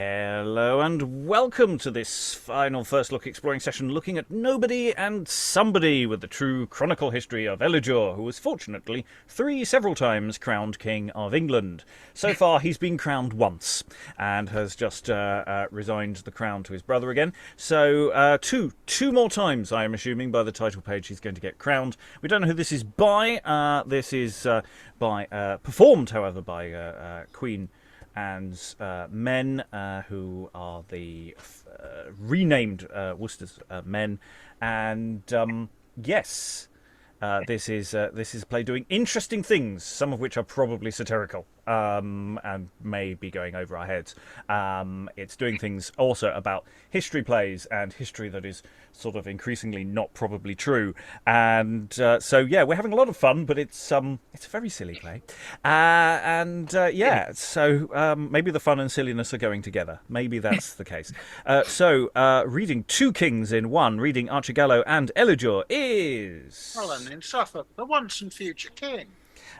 Hello and welcome to this final first look exploring session looking at nobody and somebody with the true chronicle history of Elydure, who was fortunately several times crowned King of England. So far he's been crowned once and has just resigned the crown to his brother again. So two more times, I am assuming, by the title page he's going to get crowned. We don't know who this is by. This is performed, however, by Queen and men who are the renamed Worcester's men, and yes, this is a play doing interesting things, some of which are probably satirical and may be going over our heads. It's doing things also about history plays and history that is sort of increasingly not probably true, and so yeah, we're having a lot of fun, but it's a very silly play, so maybe the fun and silliness are going together. Maybe that's the case. Reading two kings in one, reading Archigallo and Elydure is Helen in Suffolk, the once and future king.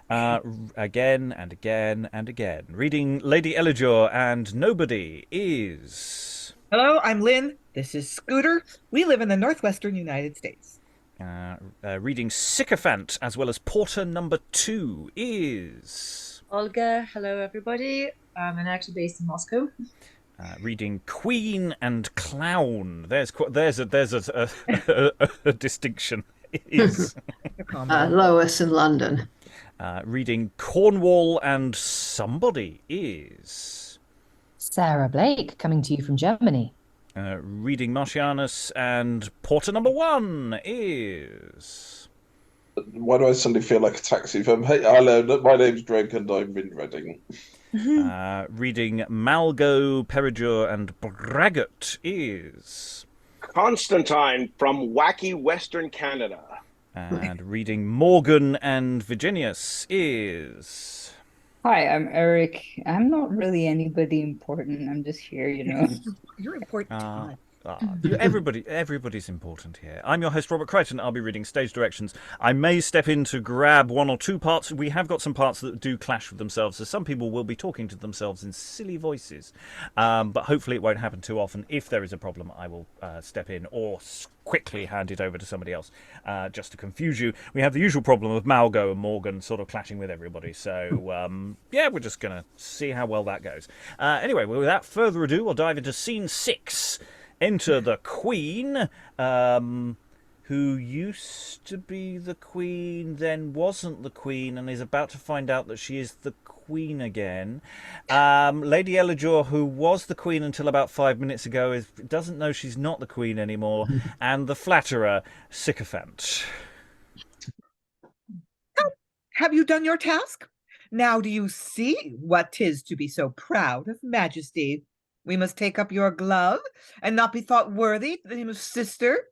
Again and again and again. Reading Lady Elydure and nobody is... Hello, I'm Lynn. This is Scooter. We live in the northwestern United States. Reading Sicophant as well as Porter number 2 is... Olga. Hello, everybody. I'm actually based in Moscow. Reading Queen and Clown. There's a distinction. Is Lois in London. Reading Cornwell and somebody is... Sarah Blake, coming to you from Germany. Reading Martianus and Porter number 1 is... Why do I suddenly feel like a taxi firm? Hey, hello, my name's Greg and I'm in Reading. Reading Malgo, Peridure and Braggart is... Constantine from wacky Western Canada. And reading Morgan and Vigenius is... Hi, I'm Eric. I'm not really anybody important. I'm just here, you know. You're important. Everybody's important here. I'm your host, Robert Crighton. I'll be reading stage directions. I may step in to grab one or two parts. We have got some parts that do clash with themselves, so some people will be talking to themselves in silly voices. But hopefully it won't happen too often. If there is a problem, I will step in or quickly hand it over to somebody else just to confuse you. We have the usual problem of Malgo and Morgan sort of clashing with everybody. So, yeah, we're just going to see how well that goes. Anyway, without further ado, we'll dive into scene 6. Enter the Queen, who used to be the Queen, then wasn't the Queen, and is about to find out that she is the Queen again. Lady Elydure, who was the Queen until about 5 minutes ago, doesn't know she's not the Queen anymore, and the flatterer, Sicophant. Oh, have you done your task? Now do you see what 'tis to be so proud of majesty? We must take up your glove, and not be thought worthy the name of sister.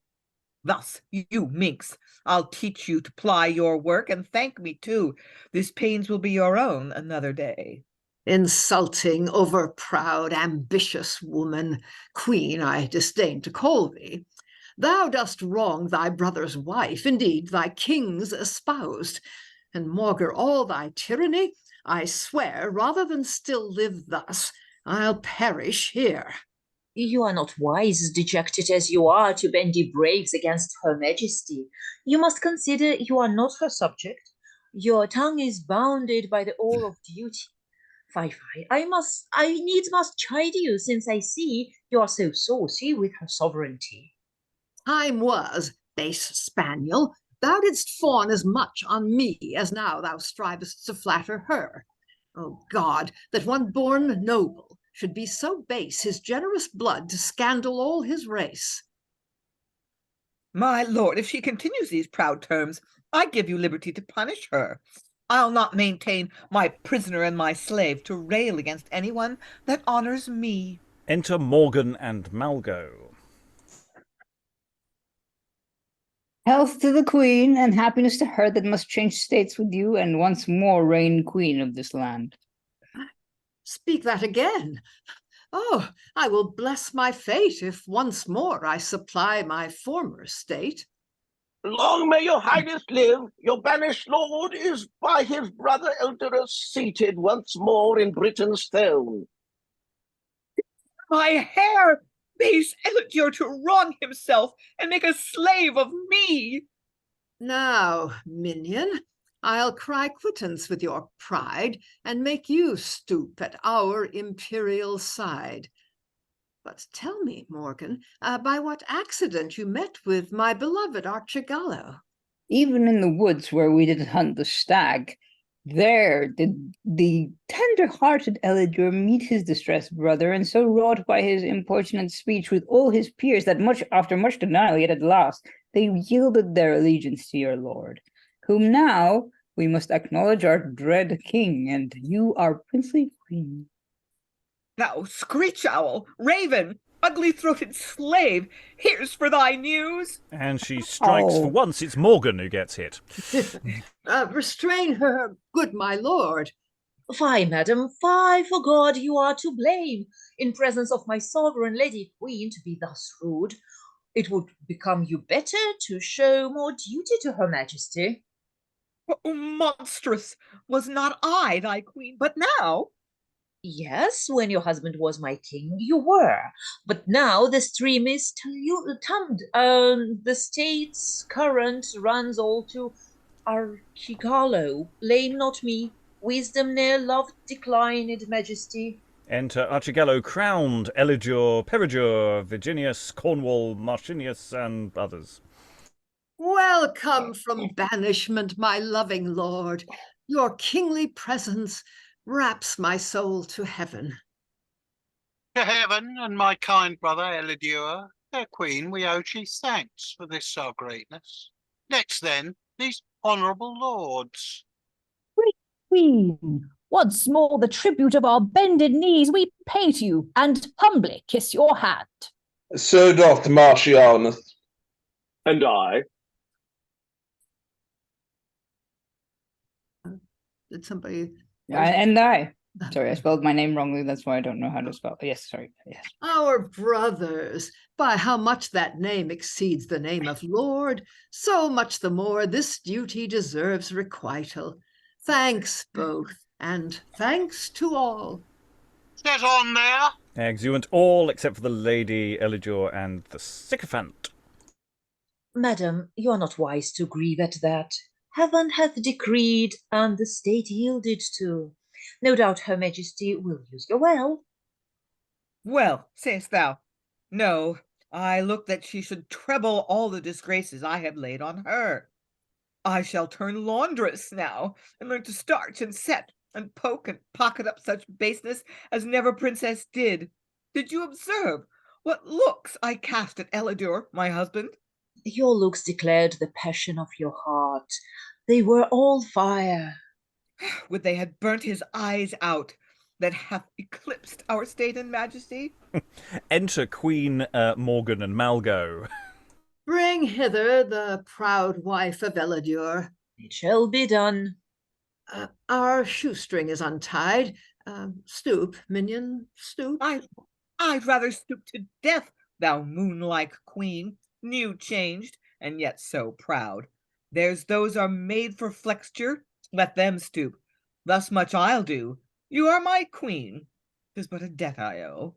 Thus, you minx, I'll teach you to ply your work, and thank me too. This pains will be your own another day. Insulting, over-proud, ambitious woman, Queen I disdain to call thee. Thou dost wrong thy brother's wife, indeed thy king's espoused, and maugre all thy tyranny, I swear, rather than still live thus, I'll perish here. You are not wise, dejected as you are, to bandy braves against her majesty. You must consider you are not her subject. Your tongue is bounded by the oar of duty. Fie, I needs must chide you, since I see you are so saucy with her sovereignty. Time was, base spaniel, thou didst fawn as much on me as now thou strivest to flatter her. O God, that one born noble should be so base his generous blood to scandal all his race. My lord, if she continues these proud terms, I give you liberty to punish her. I'll not maintain my prisoner and my slave to rail against anyone that honors me. Enter Morgan and Malgo. Health to the Queen, and happiness to her that must change states with you and once more reign Queen of this land. Speak that again. Oh, I will bless my fate if once more I supply my former state. Long may your highness live. Your banished lord is by his brother Elydure seated once more in Britain's throne. My hair! Base Elydure to wrong himself and make a slave of me! Now, minion, I'll cry quittance with your pride and make you stoop at our imperial side. But tell me, Morgan, by what accident you met with my beloved Archigallo? Even in the woods where we did hunt the stag, there did the tender-hearted Elydure meet his distressed brother, and so wrought by his importunate speech with all his peers that after much denial, yet at last they yielded their allegiance to your lord, whom now we must acknowledge our dread king, and you our princely queen. Thou screech owl, raven, ugly-throated slave, here's for thy news. And she strikes. For once, it's Morgan who gets hit. Restrain her, good my lord. Fie, madam, fie, for God, you are to blame. In presence of my sovereign lady queen to be thus rude, it would become you better to show more duty to her majesty. Oh, monstrous! Was not I thy queen, but now? Yes, when your husband was my king, you were. But now the stream is turned. The state's current runs all to Archigallo. Blame not me. Wisdom ne'er loved declined majesty. Enter Archigallo, crowned, Elydure, Peridure, Vigenius, Cornwell, Martianus, and others. Welcome from banishment, my loving lord. Your kingly presence wraps my soul to heaven. To heaven and my kind brother Elydure, their queen, we owe chief thanks for this our greatness. Next then, these honourable lords. Great queen, once more the tribute of our bended knees we pay to you, and humbly kiss your hand. So doth Martianus. And I. Did somebody... And I. Sorry, I spelled my name wrongly. That's why I don't know how to spell. Yes, sorry. Yes. Our brothers, by how much that name exceeds the name of lord, so much the more this duty deserves requital. Thanks both, and thanks to all. Set on there. Exeunt all except for the lady Elydure and the sycophant. Madam, you are not wise to grieve at that. Heaven hath decreed, and the state yielded to. No doubt her majesty will use you well. Well, sayest thou? No, I look that she should treble all the disgraces I have laid on her. I shall turn laundress now, and learn to starch and set, and poke and pocket up such baseness as never princess did. Did you observe what looks I cast at Elydure, my husband? Your looks declared the passion of your heart. They were all fire. Would they had burnt his eyes out, that hath eclipsed our state and majesty? Enter Queen Morgan and Malgo. Bring hither the proud wife of Elydure. It shall be done. Our shoestring is untied. Stoop, minion, stoop. I'd rather stoop to death, thou moon-like queen, new changed, and yet so proud. There's those are made for flexure, let them stoop. Thus much I'll do. You are my queen. 'Tis but a debt I owe.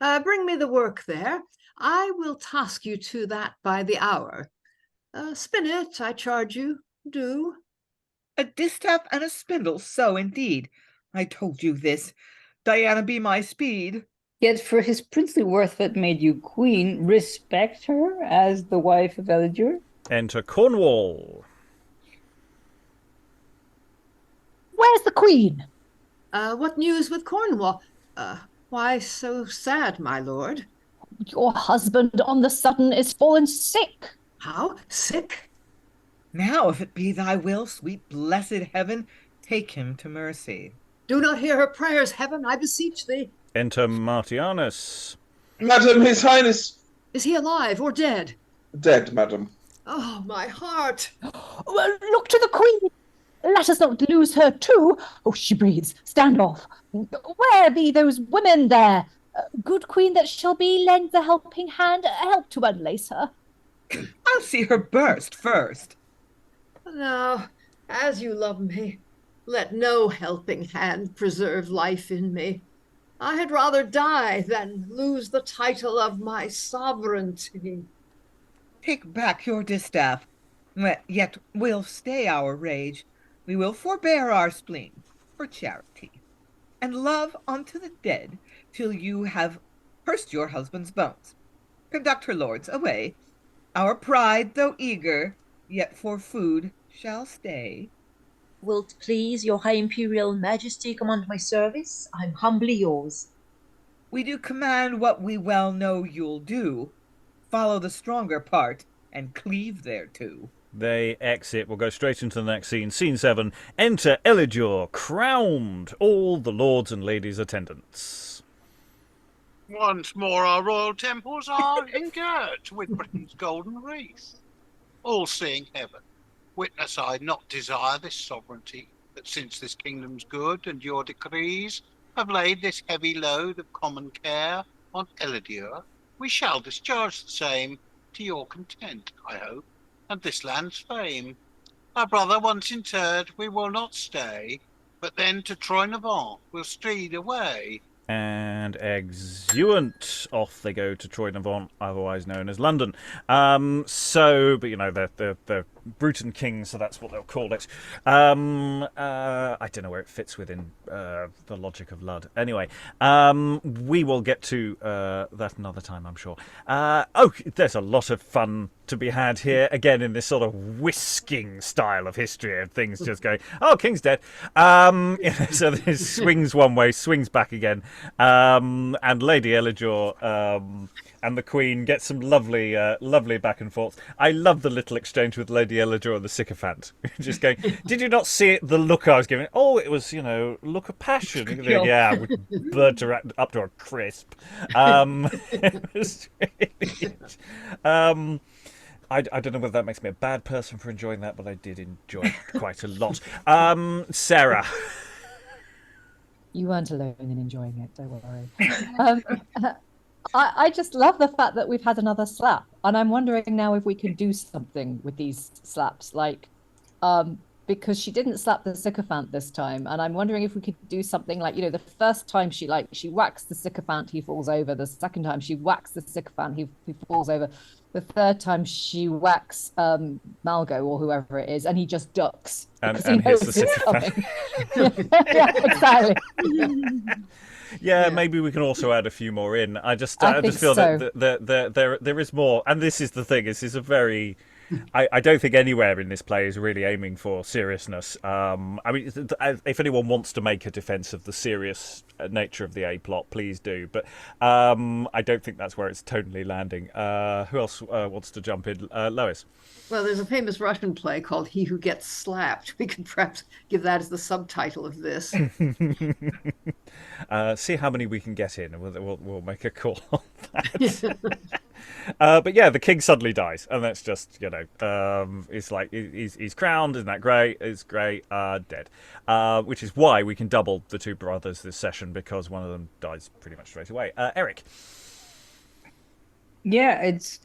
Bring me the work there. I will task you to that by the hour. Spin it, I charge you, do. A distaff and a spindle, so indeed. I told you this. Diana be my speed. Yet for his princely worth that made you queen, respect her as the wife of Elydure. Enter Cornwell. Where's the queen? What news with Cornwell? Why so sad, my lord? Your husband on the sudden is fallen sick. How? Sick? Now, if it be thy will, sweet blessed heaven, take him to mercy. Do not hear her prayers, heaven, I beseech thee. Enter Martianus. Madam, his highness. Is he alive or dead? Dead, madam. Oh, my heart. Look to the queen. Let us not lose her too. Oh, she breathes. Stand off. Where be those women there? Good queen that shall be, lend the helping hand. Help to unlace her. I'll see her burst first. Now, as you love me, let no helping hand preserve life in me. I had rather die than lose the title of my sovereignty. Take back your distaff. Yet we'll stay our rage. We will forbear our spleen for charity, and love unto the dead till you have pursed your husband's bones. Conduct her lords away. Our pride, though eager, yet for food shall stay. Wilt please your high imperial majesty command my service? I'm humbly yours. We do command what we well know you'll do. Follow the stronger part and cleave thereto. They exit. We'll go straight into the next scene. Scene 7. Enter Elydure, crowned. All the lords and ladies' attendants. Once more our royal temples are engirt with Britain's golden wreath. All-seeing heaven, witness I not desire this sovereignty, that since this kingdom's good and your decrees have laid this heavy load of common care on Elydure, we shall discharge the same to your content, I hope, and this land's fame. Our brother once interred, we will not stay, but then to Troy-Navant we'll streed away. And exeunt. Off they go to Troy-Navant, otherwise known as London. But you know, they're Bruton kings, so that's what they'll call it. I don't know where it fits within the logic of Lud. Anyway, we will get to that another time, I'm sure. There's a lot of fun to be had here, again in this sort of whisking style of history of things just going, oh, king's dead. So this swings one way, swings back again. And Lady Elydure and the Queen get some lovely back and forth. I love the little exchange with Lady Elydure and the Sycophant. Just going, did you not see it? The look I was giving? Oh, it was, look of passion. Yeah, we burnt her up to a crisp. It was really, I don't know whether that makes me a bad person for enjoying that, but I did enjoy it quite a lot. Sarah. You weren't alone in enjoying it, don't worry. I just love the fact that we've had another slap, and I'm wondering now if we can do something with these slaps, because she didn't slap the Sycophant this time, and I'm wondering if we could do something like, the first time she whacks the Sycophant, he falls over. The second time she whacks the Sycophant, he falls over. The third time she whacks Malgo or whoever it is, and he just ducks. And hits the Sycophant. Yeah, exactly. Yeah, maybe we can also add a few more in. I just feel so. that there is more, and this is the thing. This is a very. I don't think anywhere in this play is really aiming for seriousness. I mean, if anyone wants to make a defence of the serious nature of the A plot, please do. But I don't think that's where it's tonally landing. Who else wants to jump in? Lois. Well, there's a famous Russian play called He Who Gets Slapped. We could perhaps give that as the subtitle of this. See how many we can get in, and we'll make a call on that. But yeah, the king suddenly dies, and that's just, it's like he's crowned. Isn't that great? It's great. Dead. Which is why we can double the two brothers this session, because one of them dies pretty much straight away. Eric. Yeah, it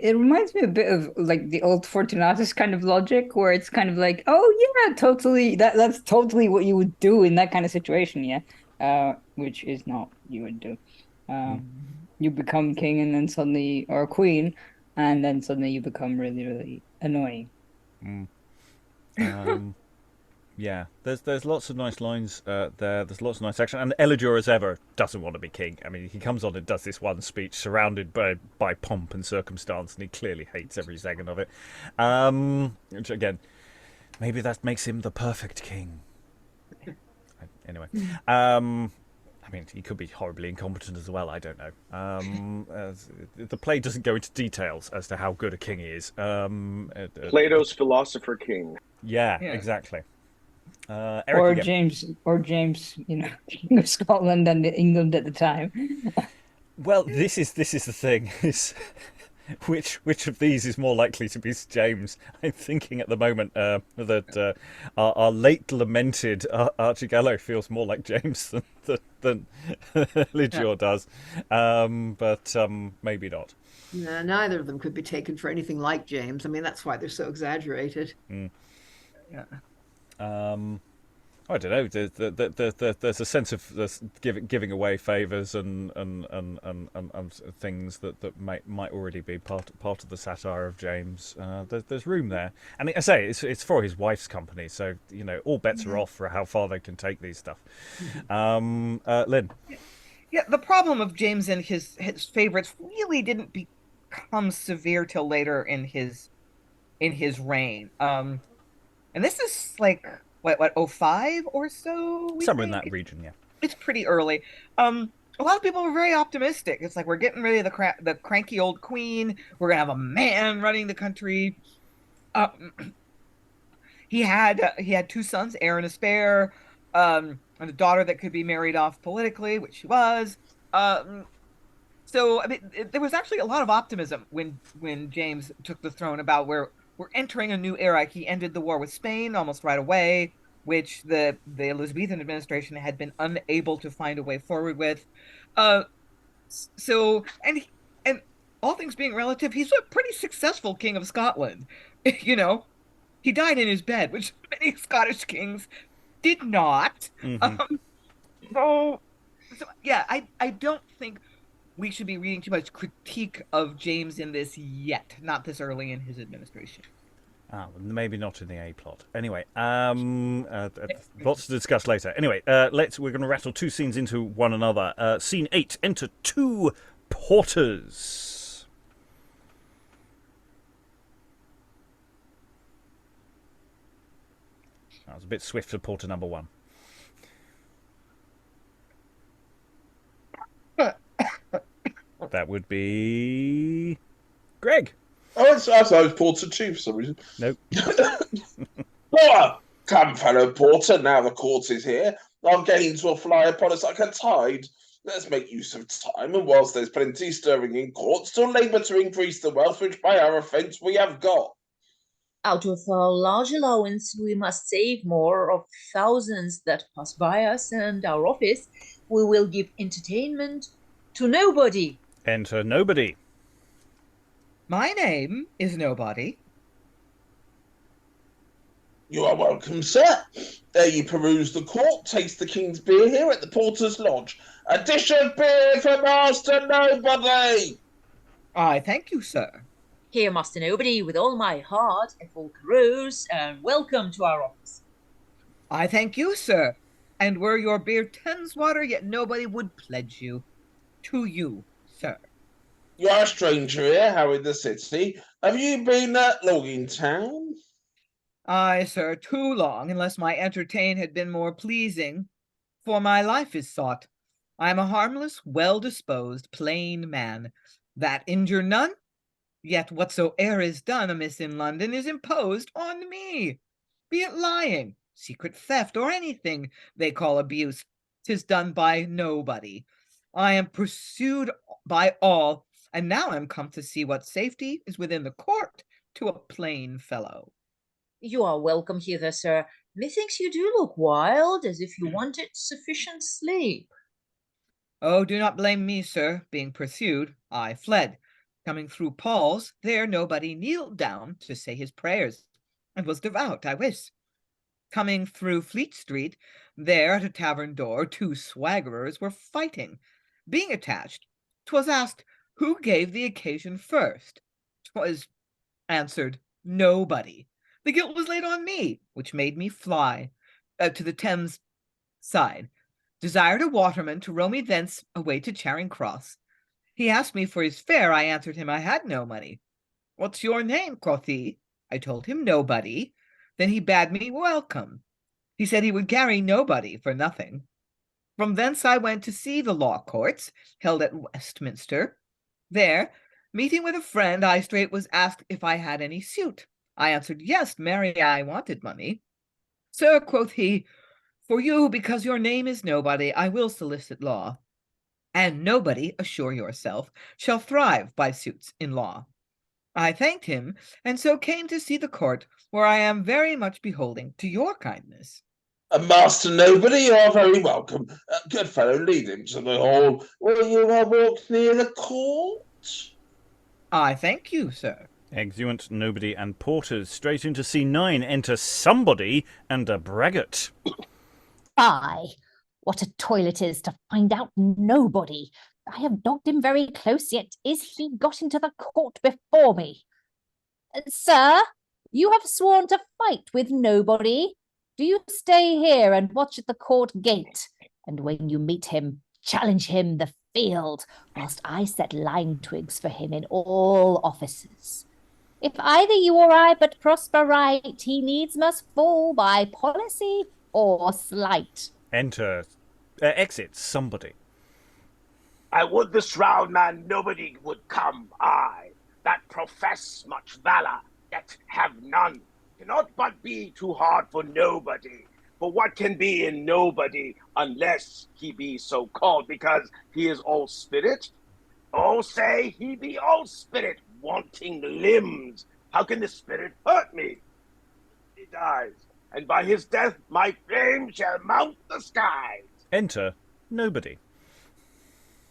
reminds me a bit of like the old Fortunatus kind of logic, where it's kind of like, oh yeah, totally, that's totally what you would do in that kind of situation, yeah, which is not what you would do. You become king and then suddenly, or queen, and then suddenly you become really, really annoying. Yeah, there's lots of nice lines there. There's lots of nice action, and Elydure, as ever, doesn't want to be king. I mean, he comes on and does this one speech surrounded by pomp and circumstance, and he clearly hates every second of it. Which again, maybe that makes him the perfect king. Anyway, I mean, he could be horribly incompetent as well. I don't know. The play doesn't go into details as to how good a king he is. Plato's philosopher king. Yeah, exactly. Eric or again. James, King of Scotland and England at the time. Well, this is the thing: is which of these is more likely to be James? I'm thinking at the moment that our late lamented Archigallo feels more like James than Elydure does, but maybe not. No, neither of them could be taken for anything like James. I mean, that's why they're so exaggerated. Yeah. I don't know. There's a sense of giving away favours and things that might already be part of the satire of James. There's room there, and I say it's for his wife's company, so all bets are off for how far they can take these stuff. Lynn. Yeah, the problem of James and his favorites really didn't become severe till later in his reign. And this is like what 05 or so? Somewhere in that region, yeah. It's pretty early. A lot of people were very optimistic. It's like we're getting rid of the cranky old queen. We're gonna have a man running the country. He had two sons, heir and a spare, and a daughter that could be married off politically, which she was. So I mean, there was actually a lot of optimism when James took the throne about where we're entering a new era. He ended the war with Spain almost right away, which the Elizabethan administration had been unable to find a way forward with. So all things being relative, he's a pretty successful king of Scotland. He died in his bed, which many Scottish kings did not. Mm-hmm. So yeah, I don't think we should be reading too much critique of James in this yet, not this early in his administration. Maybe not in the A plot. Anyway, lots to discuss later. Anyway, we're going to rattle two scenes into one another. Scene 8, enter two porters. I was a bit swift for porter number 1. That would be Greg. Oh, I thought I was Porter 2 for some reason. Nope. Porter! Come, fellow Porter, now the court is here. Our gains will fly upon us like a tide. Let's make use of time, and whilst there's plenty stirring in court, still labour to increase the wealth which by our offence we have got. Out of our large allowance, we must save more of thousands that pass by us and our office. We will give entertainment to nobody. Enter nobody. My name is Nobody. You are welcome, sir. There you peruse the court, taste the king's beer here at the Porter's Lodge. A dish of beer for Master Nobody! I thank you, sir. Here, Master Nobody, with all my heart, a full carouse, and welcome to our office. I thank you, sir. And were your beer Thames water, yet nobody would pledge you. To you, sir. You are a stranger here, how in the city? Have you been long in town? Aye, sir, too long, unless my entertain had been more pleasing. For my life is sought. I am a harmless, well-disposed, plain man, that injure none, yet whatsoe'er is done amiss in London is imposed on me. Be it lying, secret theft, or anything they call abuse, 'tis done by nobody. I am pursued by all, and now I'm come to see what safety is within the court to a plain fellow. You are welcome hither, sir. Methinks you do look wild, as if you wanted sufficient sleep. Oh, do not blame me, sir. Being pursued, I fled. Coming through Paul's, there nobody kneeled down to say his prayers, and was devout, I wis. Coming through Fleet Street, there at a tavern door 2 swaggerers were fighting. Being attached, 'twas asked who gave the occasion first. 'Twas answered nobody. The guilt was laid on me, which made me fly to the Thames side. Desired a waterman to row me thence away to Charing Cross. He asked me for his fare. I answered him I had no money. What's your name, quoth he? I told him Nobody. Then he bade me welcome. He said he would carry nobody for nothing. From thence I went to see the law courts, held at Westminster. There, meeting with a friend, I straight was asked if I had any suit. I answered, yes, marry, I wanted money. Sir, quoth he, for you, because your name is Nobody, I will solicit law. And nobody, assure yourself, shall thrive by suits in law. I thanked him, and so came to see the court, where I am very much beholding to your kindness. Master Nobody, you are very welcome. Good fellow, lead him to the hall. Will you walk near the court? I thank you, sir. Exeunt Nobody and porters. Straight into scene 9, enter somebody and a Braggart. Fie! What a toil it is to find out nobody. I have dogged him very close, yet is he got into the court before me. Sir, you have sworn to fight with nobody. Do you stay here and watch at the court gate? And when you meet him, challenge him the field, whilst I set line twigs for him in all offices. If either you or I but prosper right, he needs must fall by policy or sleight. Exit somebody. I would this round man nobody would come, I, that profess much valour, yet have none, cannot but be too hard for nobody. For what can be in nobody, unless he be so called, because he is all spirit? Oh, say he be all spirit, wanting limbs. How can the spirit hurt me? He dies, and by his death my fame shall mount the skies. Enter nobody.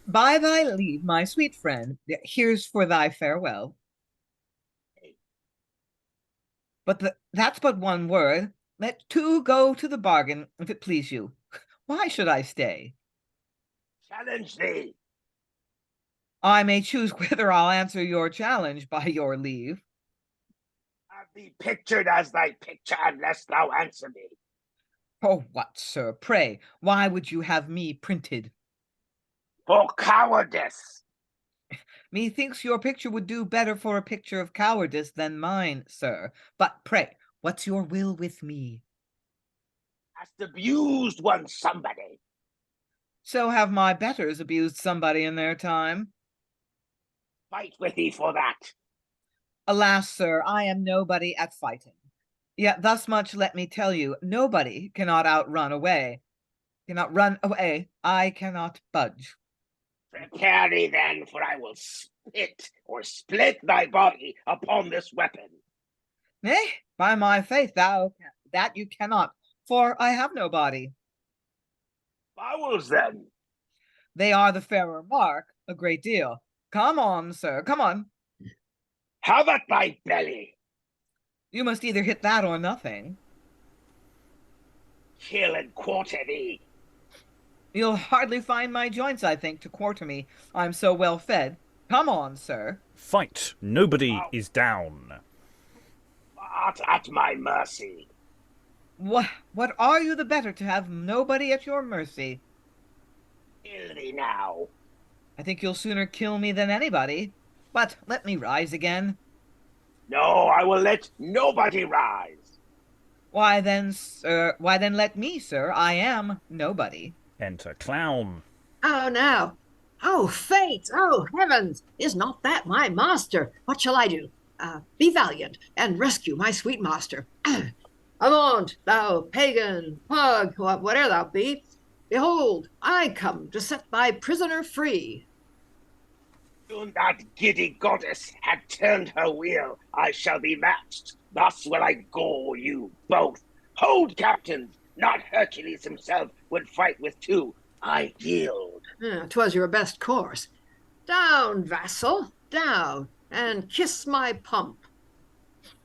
By thy leave, my sweet friend, here's for thy farewell. But that's but one word. Let two go to the bargain, if it please you. Why should I stay? Challenge thee. I may choose whether I'll answer your challenge, by your leave. Have thee pictured as thy picture, unless thou answer me. Oh, what, sir? Pray, why would you have me printed? For cowardice. Methinks your picture would do better for a picture of cowardice than mine, sir. But pray, what's your will with me? Hast abused one somebody. So have my betters abused somebody in their time. Fight with thee for that. Alas, sir, I am nobody at fighting. Yet thus much let me tell you, nobody cannot outrun away. Cannot run away, I cannot budge. Prepare thee then, for I will spit or split thy body upon this weapon. Nay, by my faith, that you cannot, for I have no body. Bowels then. They are the fairer mark, a great deal. Come on, sir, come on. Have at thy belly. You must either hit that or nothing. Kill and quarter thee. You'll hardly find my joints, I think, to quarter me. I'm so well fed. Come on, sir. Fight. Nobody is down. Art at my mercy. What are you the better to have nobody at your mercy? Kill thee now. I think you'll sooner kill me than anybody. But let me rise again. No, I will let nobody rise. Why then, let me, sir. I am nobody. Enter clown. Oh, now. Oh, fate! Oh, heavens! Is not that my master? What shall I do? Be valiant, and rescue my sweet master. Avaunt, thou pagan, pug, whate'er thou be. Behold, I come to set thy prisoner free. Soon that giddy goddess had turned her wheel, I shall be matched. Thus will I gore you both. Hold, captains! Not Hercules himself would fight with two. I yield. 'Twas your best course. Down, vassal, down, and kiss my pump.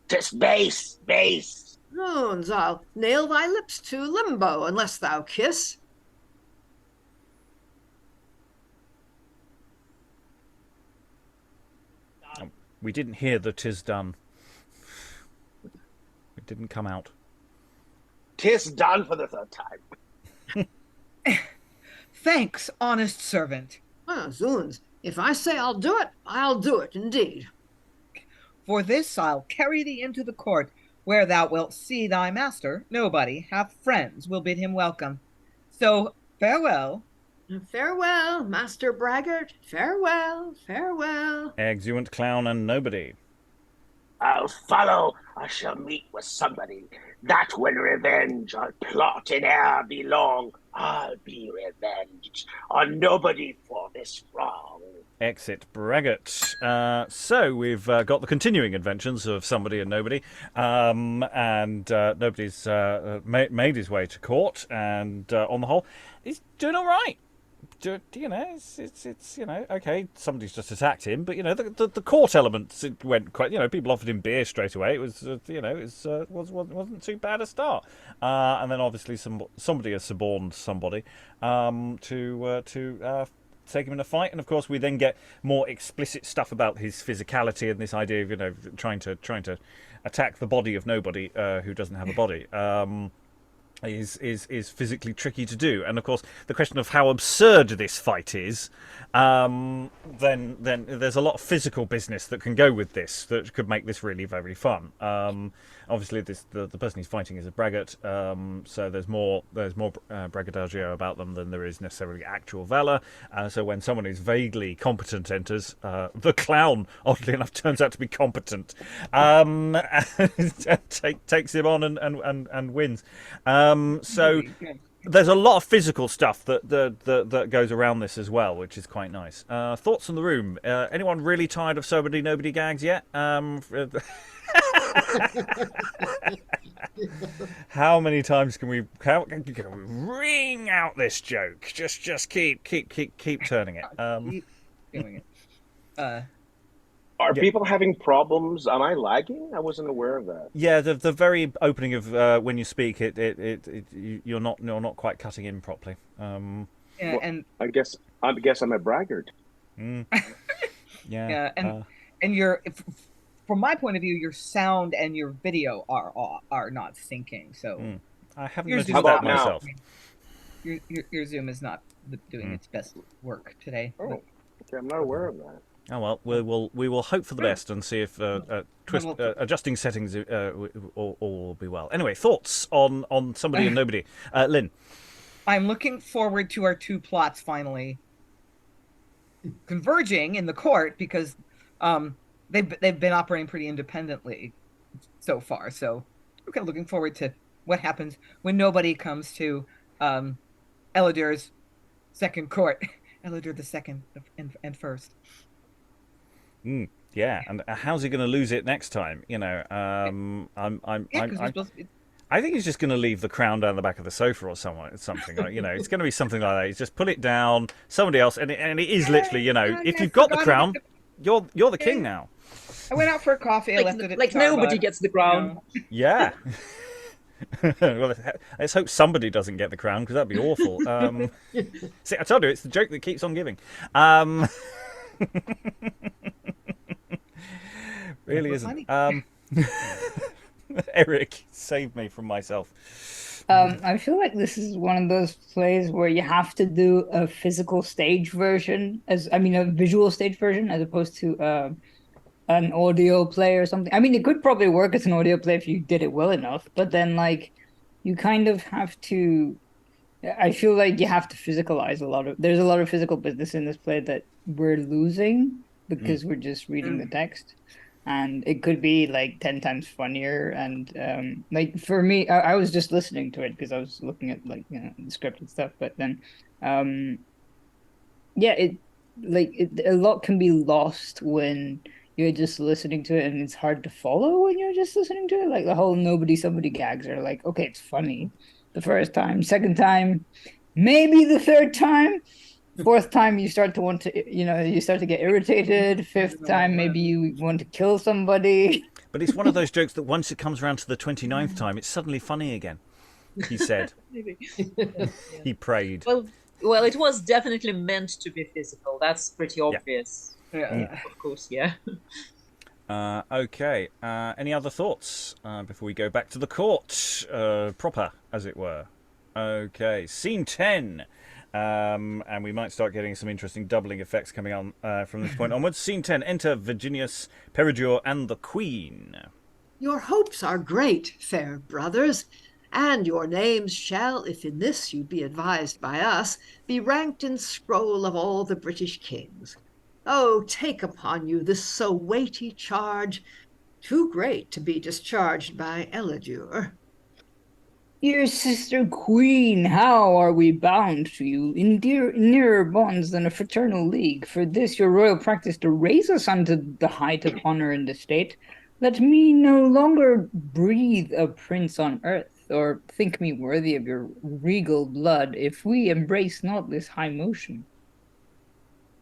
'Tis base, base. Zounds, I'll nail thy lips to limbo unless thou kiss. We didn't hear the "'tis done." It didn't come out. 'Tis done for the third time. Thanks, honest servant. Zounds, if I say I'll do it indeed. For this I'll carry thee into the court, where thou wilt see thy master. Nobody, half friends, will bid him welcome. So farewell. Farewell, Master Braggart. Farewell, farewell. Exeunt clown and nobody. I'll follow. I shall meet with somebody. That when revenge I'll plot in ere be long. I'll be revenged on nobody for this wrong. Exit Braggart. So we've got the continuing adventures of somebody and nobody, and nobody's made his way to court, and on the whole, he's doing all right. you know, it's you know, okay, somebody's just attacked him, but you know, the court elements, it went quite, you know, people offered him beer straight away. It was you know, it wasn't too bad a start, and then obviously somebody has suborned somebody to take him in a fight, and of course we then get more explicit stuff about his physicality and this idea of, you know, trying to attack the body of nobody who doesn't have a body. Is physically tricky to do, and of course the question of how absurd this fight is, then there's a lot of physical business that can go with this that could make this really very fun. Obviously the person he's fighting is a Braggart, so there's more braggadocio about them than there is necessarily actual valor. So when someone who's vaguely competent enters, the clown, oddly enough, turns out to be competent, takes him on and wins. So there's a lot of physical stuff that goes around this as well, which is quite nice. Thoughts in the room? Anyone really tired of Somebody Nobody gags yet? How many times can we ring out this joke? Just keep turning it. Keep doing it. Are people having problems? Am I lagging? I wasn't aware of that. Yeah, the very opening of when you speak, you're not quite cutting in properly. Yeah, well, and I guess I'm a braggart. Yeah. Yeah, and your, from my point of view, your sound and your video are not syncing. So I haven't your noticed Zoom that now. myself. Your Zoom is not doing its best work today. Oh, okay, I'm not aware of that. Oh well, we will hope for the best and see if adjusting settings all will be well. Anyway, thoughts on Somebody and Nobody, Lynn. I'm looking forward to our two plots finally converging in the court, because they've been operating pretty independently so far. So okay, looking forward to what happens when nobody comes to Elydure's second court, Elydure the second and first. Yeah, and how's he going to lose it next time? You know, I think he's just going to leave the crown down the back of the sofa or something. Like, you know, it's going to be something like that. He's just put it down, somebody else, and it is literally, you know, if you've got the crown, you're the king now. I went out for a coffee. I left it at like nobody gets the crown. Yeah. Well, let's hope somebody doesn't get the crown, because that'd be awful. See, I told you, it's the joke that keeps on giving. Really isn't. Eric, save me from myself. I feel like this is one of those plays where you have to do a physical stage version, a visual stage version, as opposed to an audio play or something. I mean, it could probably work as an audio play if you did it well enough, but then like you kind of have to. I feel like you have to physicalize there's a lot of physical business in this play that we're losing because we're just reading the text. And it could be like 10 times funnier. And like for me, I was just listening to it because I was looking at like, you know, the script and stuff. But then, a lot can be lost when you're just listening to it, and it's hard to follow when you're just listening to it. Like the whole nobody somebody gags are like, okay, it's funny the first time, second time, maybe the third time. Fourth time, you start to get irritated. Fifth time, maybe you want to kill somebody. But it's one of those jokes that once it comes around to the 29th time, it's suddenly funny again, he said. He prayed. Well, it was definitely meant to be physical. That's pretty obvious. Yeah. Of course, yeah. Okay. Any other thoughts before we go back to the court proper, as it were? Okay. Scene 10. And we might start getting some interesting doubling effects coming on from this point onwards. Scene 10. Enter Vigenius, Peridure, and the Queen. Your hopes are great, fair brothers, and your names shall, if in this you be advised by us, be ranked in scroll of all the British kings. Oh, take upon you this so weighty charge, too great to be discharged by Elydure. Dear sister queen, how are we bound to you in nearer bonds than a fraternal league? For this your royal practice to raise us unto the height of honor in the state, let me no longer breathe a prince on earth. or think me worthy of your regal blood, if we embrace not this high motion.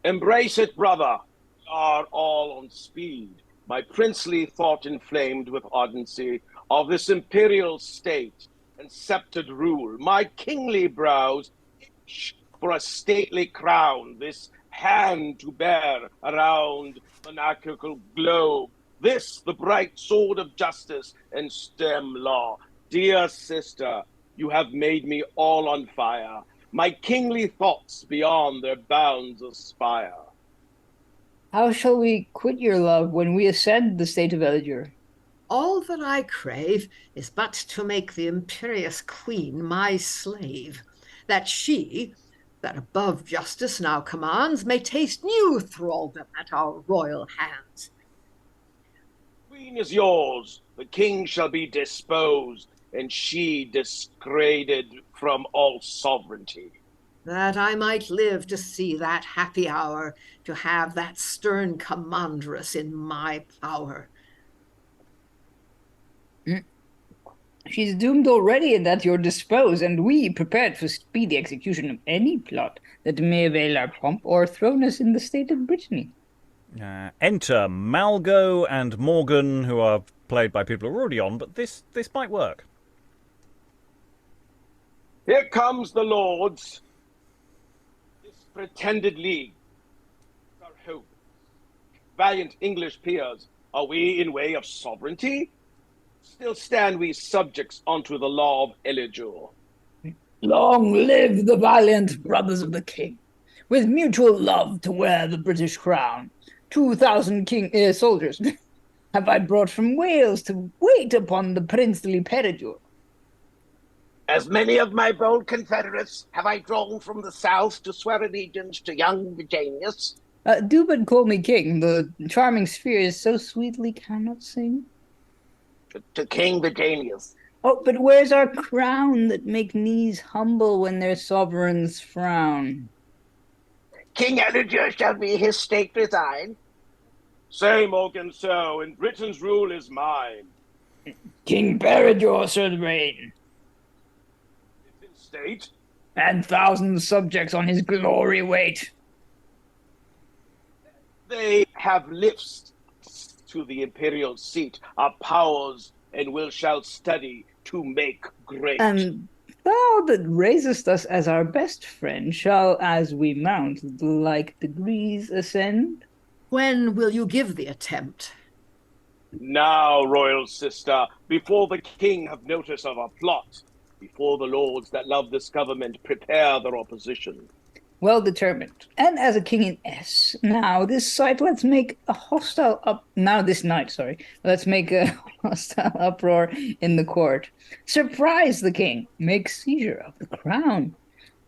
Embrace it, brother. We are all on speed. My princely thought inflamed with ardency of this imperial state and sceptred rule. My kingly brows itch for a stately crown, this hand to bear around monarchical globe. This, the bright sword of justice and stem law. Dear sister, you have made me all on fire. My kingly thoughts beyond their bounds aspire. How shall we quit your love when we ascend the state of Elydure? All that I crave is but to make the imperious queen my slave, that she, that above justice now commands, may taste new thraldom at our royal hands. Queen is yours, the king shall be disposed, and she disgraded from all sovereignty. That I might live to see that happy hour, to have that stern commandress in my power. She's doomed already and at your dispose, and we prepared for speedy execution of any plot that may avail our pomp or throne us in the state of Brittany. Enter Malgo and Morgan, who are played by people who are already on, but this might work. Here comes the lords. This pretended league. Our hope. Valiant English peers, are we in way of sovereignty? Still stand we subjects unto the law of Elydure. Long live the valiant brothers of the king, with mutual love to wear the British crown. 2,000 soldiers have I brought from Wales to wait upon the princely Peridure. As many of my bold confederates have I drawn from the south to swear allegiance to young Vigenius. Do but call me king, the charming spheres so sweetly cannot sing. To King Vigenius. Oh, but where's our crown that make knees humble when their sovereigns frown? King Elydure shall be his state resigned. Say, Morgan, so, and Britain's rule is mine. King Peridure shall reign. In state. And 1,000 subjects on his glory wait. They have lifts to the imperial seat, our powers, and will shall study to make great. And thou that raisest us as our best friend shall, as we mount, the like degrees ascend. When will you give the attempt? Now, royal sister, before the king have notice of our plot, before the lords that love this government prepare their opposition. Well determined. And as a king in S, now this night let's make a hostile uproar in the court. Surprise the king, make seizure of the crown.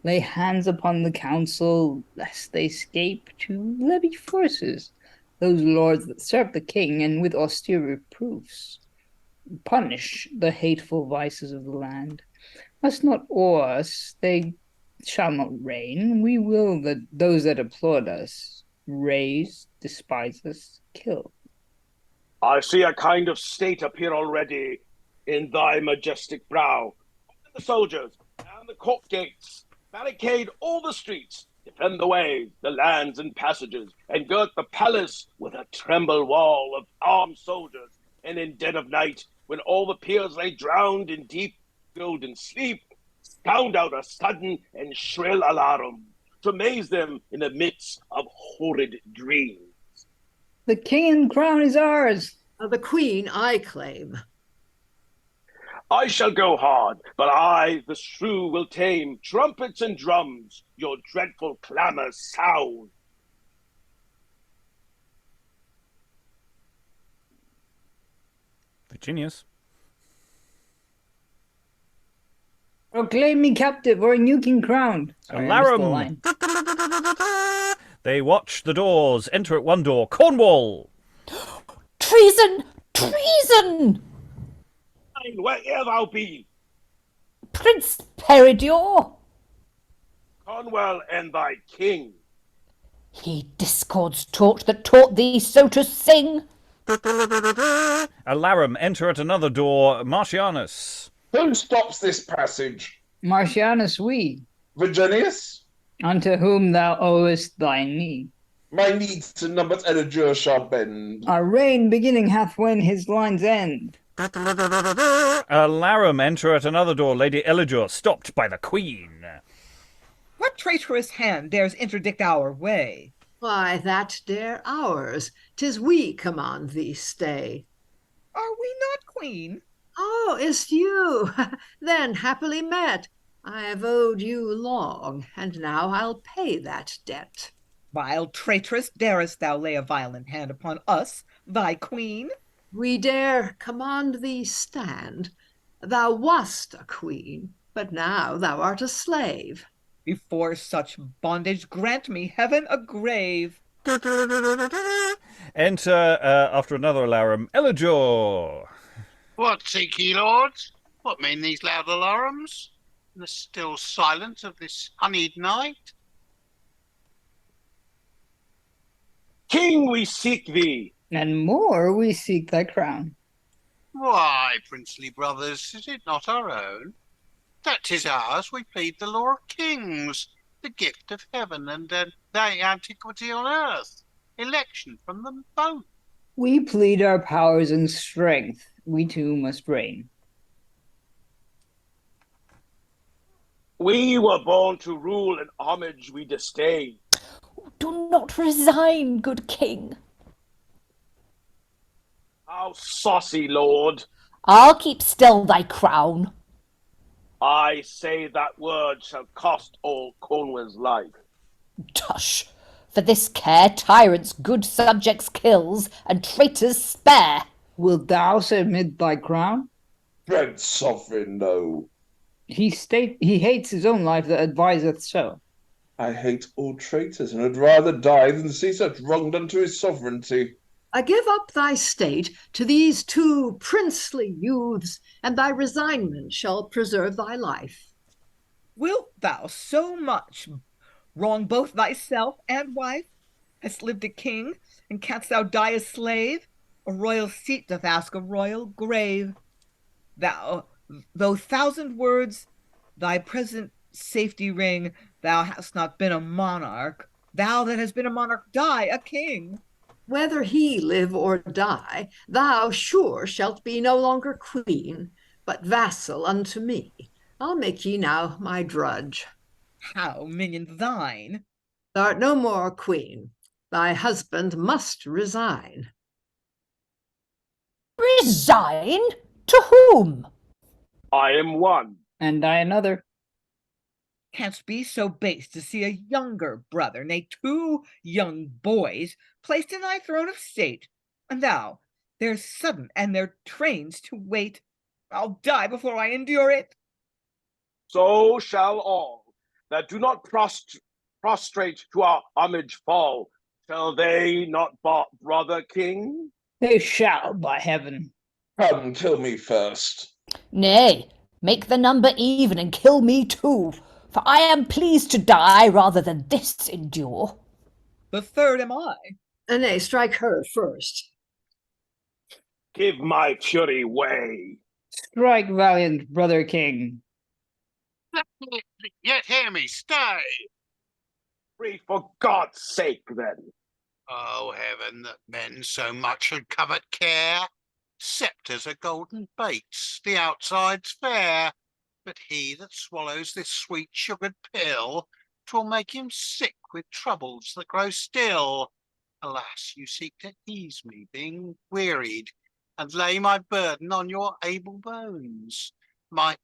Lay hands upon the council, lest they escape to levy forces. Those lords that serve the king, and with austere reproofs punish the hateful vices of the land. Must not awe us, they shall not reign. We will that those that applaud us raise, despise us, kill. I see a kind of state appear already in thy majestic brow. Open the soldiers, and the court gates, barricade all the streets, defend the ways, the lands and passages, and girt the palace with a tremble wall of armed soldiers. And in dead of night, when all the peers lay drowned in deep golden sleep, sound out a sudden and shrill alarum to amaze them in the midst of horrid dreams. The king and crown is ours. The queen I claim. I shall go hard, but I, the shrew, will tame. Trumpets and drums, your dreadful clamours sound. Vigenius. Proclaim me captive or a new king crowned. Alarum! They watch the doors. Enter at one door. Cornwell! Treason! Treason! Where'er thou be, Prince Peridure! Cornwell and thy king. He discords taught that taught thee so to sing. Alarum! Enter at another door. Martianus. Who stops this passage? Martianus we, Vigenius? unto whom thou owest thy knee. My needs to none but Elydure shall bend. Our reign beginning hath when his lines end. Alarum enter at another door, Lady Elydure, stopped by the Queen. What traitorous hand dares interdict our way? Why, that dare ours. 'Tis we command thee stay. Are we not, Queen? Oh, is't you? Then happily met. I have owed you long, and now I'll pay that debt. Vile traitress, darest thou lay a violent hand upon us, thy queen? We dare command thee stand. Thou wast a queen, but now thou art a slave. Before such bondage, grant me heaven a grave. Enter, after another alarum, Elydure. What seek ye, lords? What mean these loud alarums? In the still silence of this honeyed night? King, we seek thee. And more we seek thy crown. Why, princely brothers, is it not our own? That 'tis ours, we plead the law of kings, the gift of heaven, and thy antiquity on earth, election from them both. We plead our powers and strength. We too must reign. We were born to rule, and homage we disdain. Do not resign, good king. How saucy, lord. I'll keep still thy crown. I say that word shall cost all Cornwell's life. Tush! For this care tyrants good subjects kills, and traitors spare. Wilt thou submit thy crown? Dread sovereign, no. He hates his own life that adviseth so. I hate all traitors, and had rather die than see such wronged unto his sovereignty. I give up thy state to these two princely youths, and thy resignment shall preserve thy life. Wilt thou so much wrong both thyself and wife? Hast lived a king, and canst thou die a slave? A royal seat doth ask a royal grave. Thou, though thousand words thy present safety ring, thou hast not been a monarch. Thou that hast been a monarch, die a king. Whether he live or die, thou sure shalt be no longer queen, but vassal unto me. I'll make ye now my drudge. How, minion thine? Thou'rt no more queen. Thy husband must resign. Resign? To whom? I am one. And I another. Canst be so base to see a younger brother, nay, two young boys, placed in thy throne of state, and thou, their sudden and their trains to wait? I'll die before I endure it. So shall all that do not prostrate to our homage fall. Shall they not, brother king? They shall, by heaven. Come, kill me first. Nay, make the number even and kill me too, for I am pleased to die rather than this endure. The third am I. Nay, strike her first. Give my fury way. Strike, valiant brother king. Yet hear me, stay. Free for God's sake, then. Oh, heaven, that men so much should covet care. Sceptres are golden baits, the outside's fair. But he that swallows this sweet sugared pill, 'twill make him sick with troubles that grow still. Alas, you seek to ease me, being wearied, and lay my burden on your able bones. My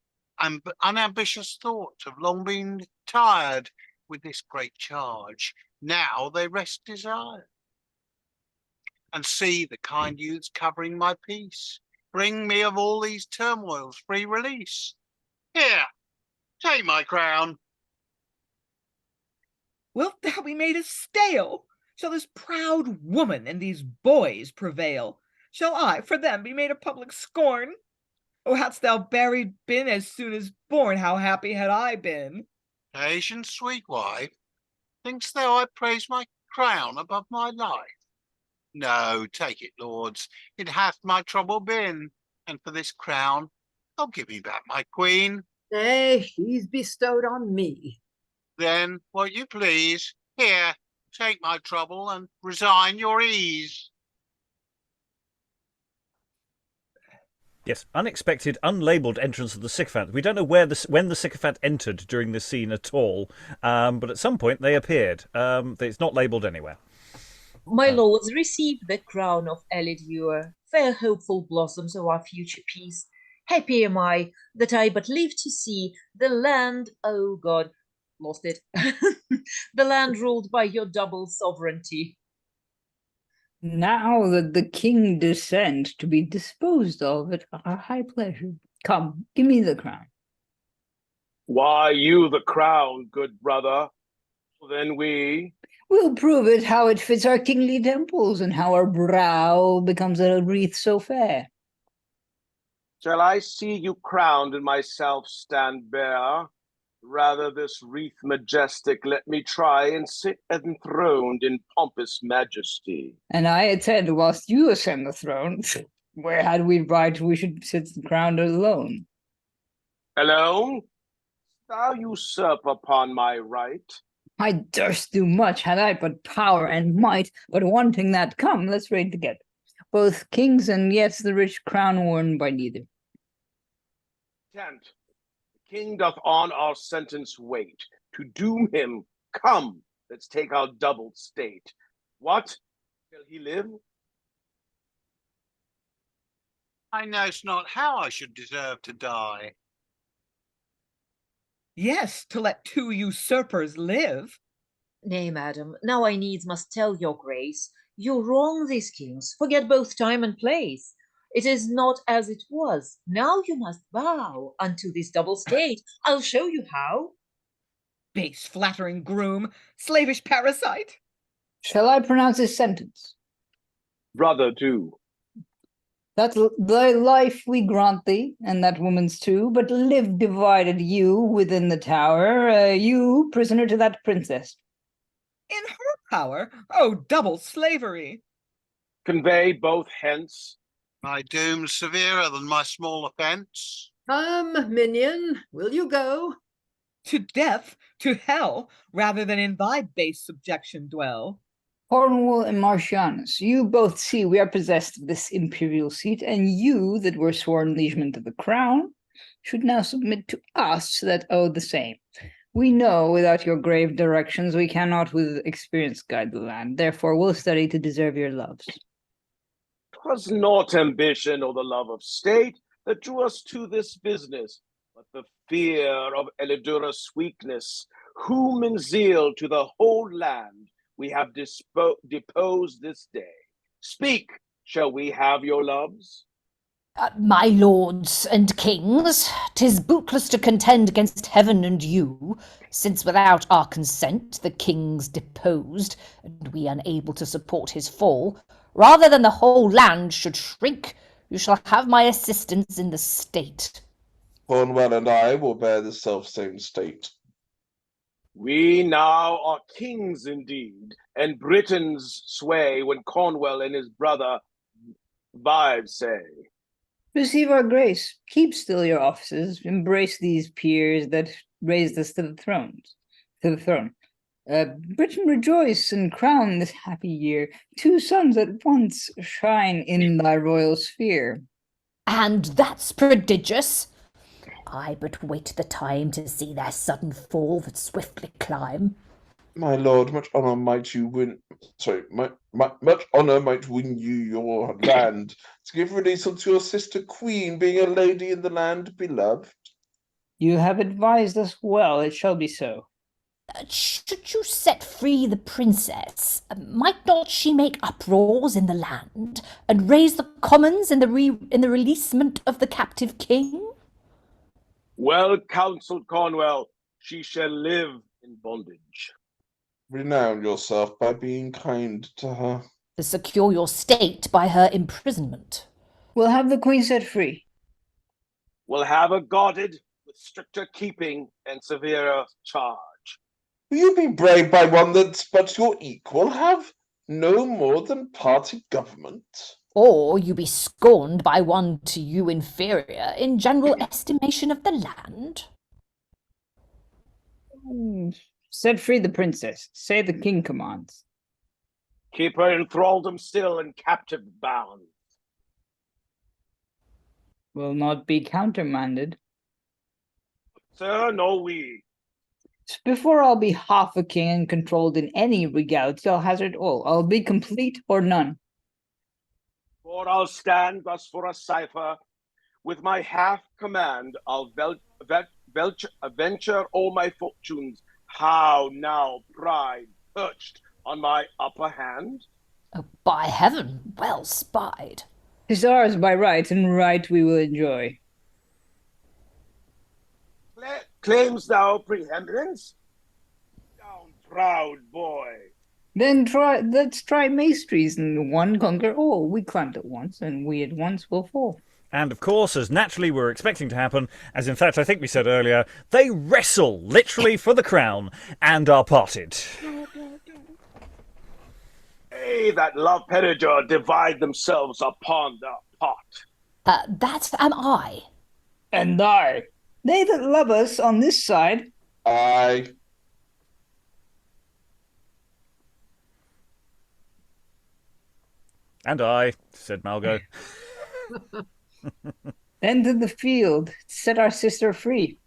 unambitious thoughts have long been tired with this great charge. Now they rest desired. And see the kind youths covering my peace. Bring me of all these turmoils free release. Here, take my crown. Wilt thou be made a stale? Shall this proud woman and these boys prevail? Shall I for them be made a public scorn? Oh, hadst thou buried been as soon as born, how happy had I been! Patience, sweet wife, think'st thou I praise my crown above my life? No, take it, lords, it hath my trouble been, and for this crown Oh, give me back my queen. Nay, she's bestowed on me. Then, what you please, here, take my trouble and resign your ease. Yes, unexpected, unlabelled entrance of the Sicophant. We don't know when the Sicophant entered during this scene at all, but at some point they appeared. It's not labelled anywhere. My lords, receive the crown of Elydure, fair hopeful blossoms of our future peace. Happy am I that I but live to see the land, oh God, lost it, the land ruled by your double sovereignty. Now that the king descends to be disposed of at our high pleasure, come, give me the crown. Why you the crown, good brother? Then we... We'll prove it how it fits our kingly temples and how our brow becomes a wreath so fair. Shall I see you crowned and myself stand bare? Rather this wreath majestic let me try and sit enthroned in pompous majesty. And I attend whilst you ascend the throne. Where had we right we should sit crowned alone? Alone? Thou usurp upon my right. I durst do much had I but power and might, but wanting that, come, let's reign together. Both kings and yet the rich crown worn by neither. Tent. The king doth on our sentence wait. To doom him, come, let's take our double state. What? Shall he live? I know's not how I should deserve to die. Yes, to let two usurpers live. Nay, madam, now I needs must tell your grace, you wrong these kings, forget both time and place. It is not as it was. Now you must bow unto this double state. I'll show you how. Base flattering groom, slavish parasite. Shall I pronounce this sentence? Brother, do. That thy life we grant thee, and that woman's too, but live divided you within the tower, you prisoner to that princess. In her power? Oh, double slavery. Convey both hence. My doom's severer than my small offence. Come, minion, will you go? To death, to hell, rather than in thy base subjection dwell. Cornwell and Martianus, you both see we are possessed of this imperial seat, and you that were sworn liegemen to the crown should now submit to us that owe the same. We know without your grave directions we cannot with experience guide the land, therefore we'll study to deserve your loves. 'Twas not ambition or the love of state that drew us to this business, but the fear of Elydure's weakness, whom in zeal to the whole land we have deposed this day. Speak, shall we have your loves? My lords and kings, 'tis bootless to contend against heaven and you, since without our consent the king's deposed, and we unable to support his fall. Rather than the whole land should shrink, you shall have my assistance in the state. Cornwell and I will bear the self-same state. We now are kings indeed, and Britain's sway when Cornwell and his brother Vives say. Receive our grace, keep still your offices, embrace these peers that raised us to the throne. Britain rejoice and crown this happy year. Two sons at once shine in thy royal sphere. And that's prodigious. I but wait the time to see their sudden fall that swiftly climb. My lord, much honour might you win. Much honour might win you your land to give release unto your sister queen, being a lady in the land beloved. You have advised us well, it shall be so. Should you set free the princess, might not she make uproars in the land, and raise the commons in the releasement of the captive king? Well counselled, Cornwell, she shall live in bondage. Renown yourself by being kind to her. Secure your state by her imprisonment. We'll have the queen set free. We'll have her guarded with stricter keeping and severer charge. Will you be brave by one that's but your equal, have no more than party government? Or you be scorned by one to you inferior in general estimation of the land. Set free the princess. Say the king commands. Keep her in thraldom still and captive bound. Will not be countermanded. Sir, no we. Before I'll be half a king and controlled in any regality, I'll hazard all. I'll be complete or none. For I'll stand thus for a cipher. With my half command, I'll venture all my fortunes. How now, pride perched on my upper hand? Oh, by heaven, well spied. 'Tis ours by right, and right we will enjoy. Claims thou preeminence? Down, proud boy. Then let's try maestries, and one conquer all. We climbed at once, and we at once will fall. And of course, as naturally we're expecting to happen, as in fact I think we said earlier, they wrestle literally for the crown and are parted. They that love Peridure divide themselves upon the pot. That am I. And I. They that love us on this side. Aye. And I, said Malgo. Then to the field, set our sister free.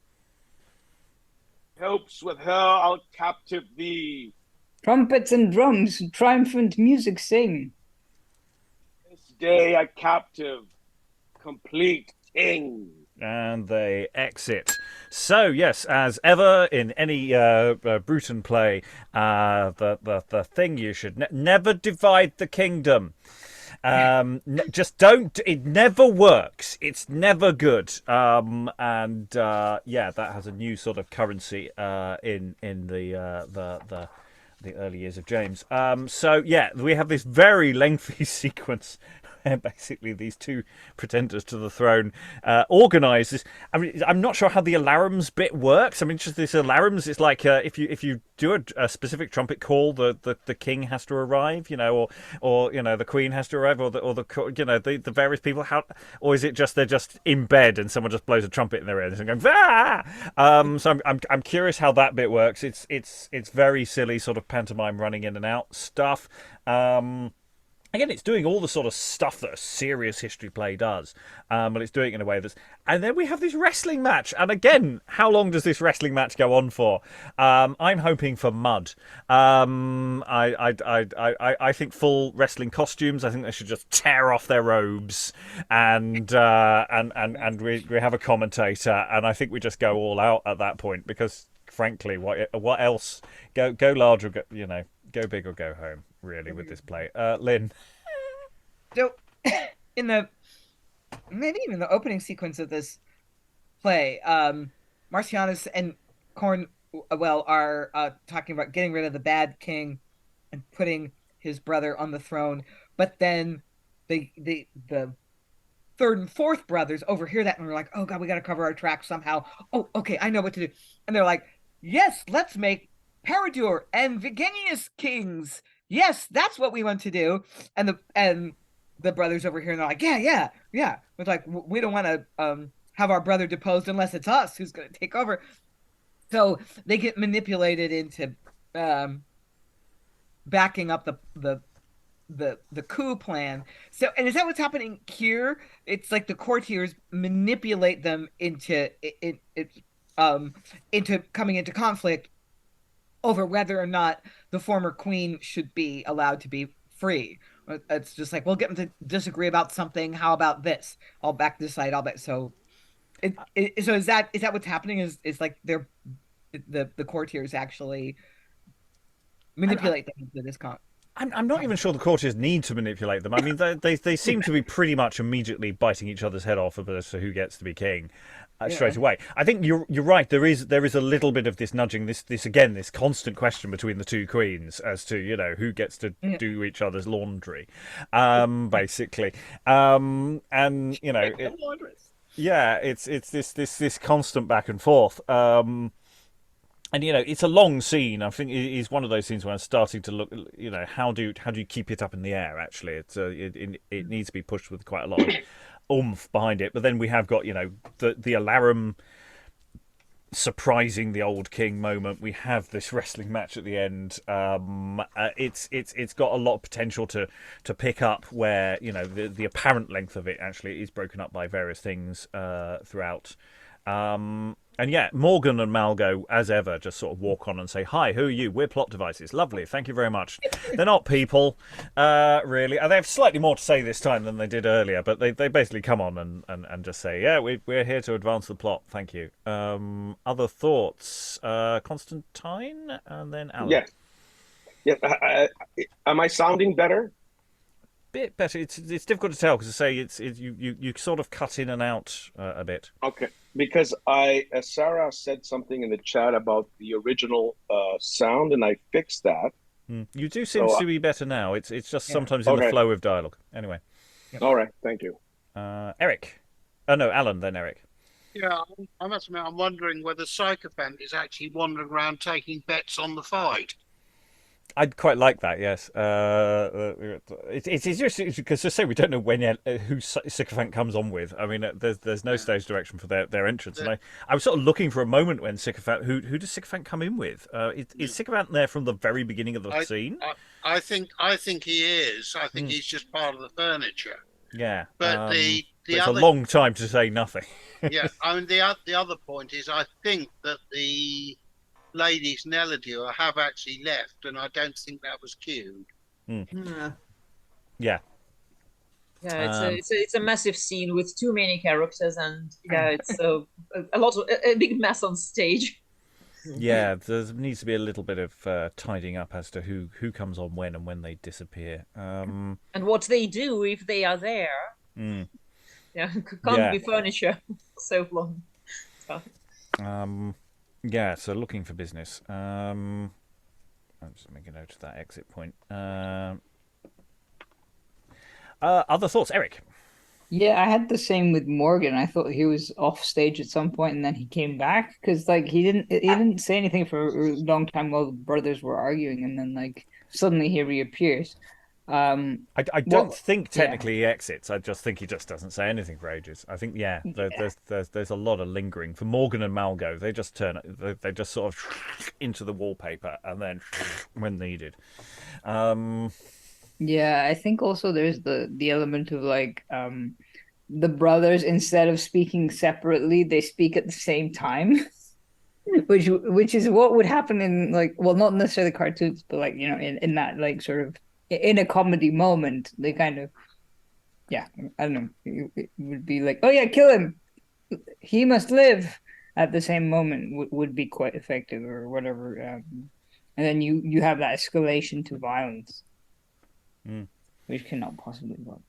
Helps with her I'll captive thee. Trumpets and drums, triumphant music sing. This day a captive, complete king. And they exit. So, yes, as ever in any Bruton play, the thing you should never divide the kingdom. Just don't. It never works. It's never good. Yeah, that has a new sort of currency in the early years of James. So yeah, we have this very lengthy sequence where basically these two pretenders to the throne organise this. I mean, I'm not sure how the alarms bit works. I mean, just this alarms. It's like if you do a specific trumpet call, the king has to arrive, you know, or you know the queen has to arrive, or the you know the various people. How, or is it just they're just in bed and someone just blows a trumpet in their ears and going ah? So I'm curious how that bit works. It's very silly sort of pantomime running in and out stuff. Again, it's doing all the sort of stuff that a serious history play does, but it's doing it in a way that's... And then we have this wrestling match. And again, how long does this wrestling match go on for? I'm hoping for mud. I think full wrestling costumes. I think they should just tear off their robes, and we have a commentator, and I think we just go all out at that point because, frankly, what else? Go large or go big or go home. Really, with this play, Lynn. So, maybe even the opening sequence of this play, Martianus and Cornwell are talking about getting rid of the bad king and putting his brother on the throne. But then the third and fourth brothers overhear that and they're like, "Oh God, we got to cover our tracks somehow." Oh, okay, I know what to do. And they're like, "Yes, let's make Peridure and Vigenius kings. Yes, that's what we want to do." And the brothers over here, and they're like, yeah. It's like, we don't want to have our brother deposed unless it's us who's going to take over. So they get manipulated into backing up the coup plan. So, and is that what's happening here? It's like the courtiers manipulate them into coming into conflict over whether or not the former queen should be allowed to be free. It's just like, we'll get them to disagree about something. How about this? I'll back this side. I'll bet. So, so is that what's happening? Is like the courtiers actually manipulate them into this I'm not even sure the courtiers need to manipulate them. I mean, they seem to be pretty much immediately biting each other's head off as to who gets to be king straight away. I think you're right. There is a little bit of this nudging, this constant question between the two queens as to, you know, who gets to do each other's laundry, basically. And you know, it's this constant back and forth. And it's a long scene. I think it is one of those scenes where I'm starting to look. How do you keep it up in the air? Actually, it needs to be pushed with quite a lot of oomph behind it. But then we have got the alarum surprising the old king moment. We have this wrestling match at the end. It's got a lot of potential to pick up where the apparent length of it actually is broken up by various things throughout. And yeah, Morgan and Malgo, as ever, just sort of walk on and say, "Hi, who are you? We're plot devices." Lovely, thank you very much. They're not people, really. They have slightly more to say this time than they did earlier, but they basically come on and just say, "Yeah, we're here to advance the plot. Thank you." Other thoughts? Constantine, and then Alan. Yeah. Am I sounding better? Bit better. It's difficult to tell because you sort of cut in and out a bit. Okay, because Sarah said something in the chat about the original sound, and I fixed that. You do seem to be better now. It's just sometimes in the flow of dialogue. Anyway. All right, thank you. Eric. Oh no, Alan, then Eric. Yeah, I must admit, I'm wondering whether Sicophant is actually wandering around taking bets on the fight. I'd quite like that, yes. It's interesting because, to say, we don't know who Sicophant comes on with. I mean, there's no stage direction for their entrance. And I was sort of looking for a moment when Sicophant... Who does Sicophant come in with? Is Sicophant there from the very beginning of the scene? I think he is. I think he's just part of the furniture. Yeah. But it's a long time to say nothing. Yeah, I mean, the other point is I think that the ladies in Elydure have actually left, and I don't think that was cued. Yeah. Yeah, it's a massive scene with too many characters, and it's a big mess on stage. Yeah, there needs to be a little bit of tidying up as to who comes on when and when they disappear. And what they do if they are there. Yeah, can't be furniture so long. Yeah, so looking for business. I'm just making a note of that exit point. Other thoughts, Eric? Yeah, I had the same with Morgan. I thought he was off stage at some point, and then he came back because he didn't say anything for a long time while the brothers were arguing, and then suddenly he reappears. I don't think technically he exits. I just think he just doesn't say anything for ages. I think there's a lot of lingering for Morgan and Malgo. They just they just sort of into the wallpaper and then when needed. Yeah, I think also there's the element of the brothers, instead of speaking separately, they speak at the same time. which is what would happen in not necessarily cartoons, but in that sort of in a comedy moment, they kind of, I don't know, it would be like, oh yeah, kill him, he must live, at the same moment would be quite effective or whatever. And then you have that escalation to violence, which cannot possibly work.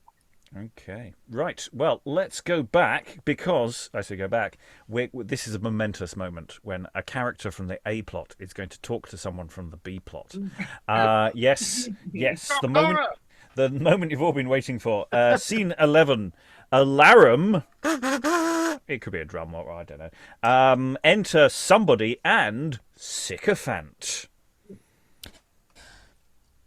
Okay, right. Well, let's go back because, I say go back, this is a momentous moment when a character from the A plot is going to talk to someone from the B plot. Yes, the moment you've all been waiting for. Scene 11, alarum. It could be a drum or I don't know. Enter somebody and Sicophant.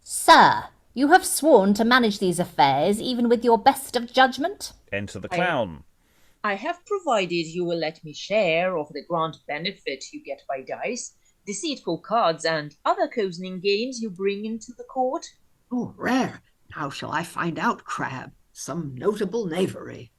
Sir, you have sworn to manage these affairs, even with your best of judgment. Enter the clown. I have provided you will let me share of the grand benefit you get by dice, deceitful cards, and other cozening games you bring into the court. Oh, rare. How shall I find out, Crab? Some notable knavery.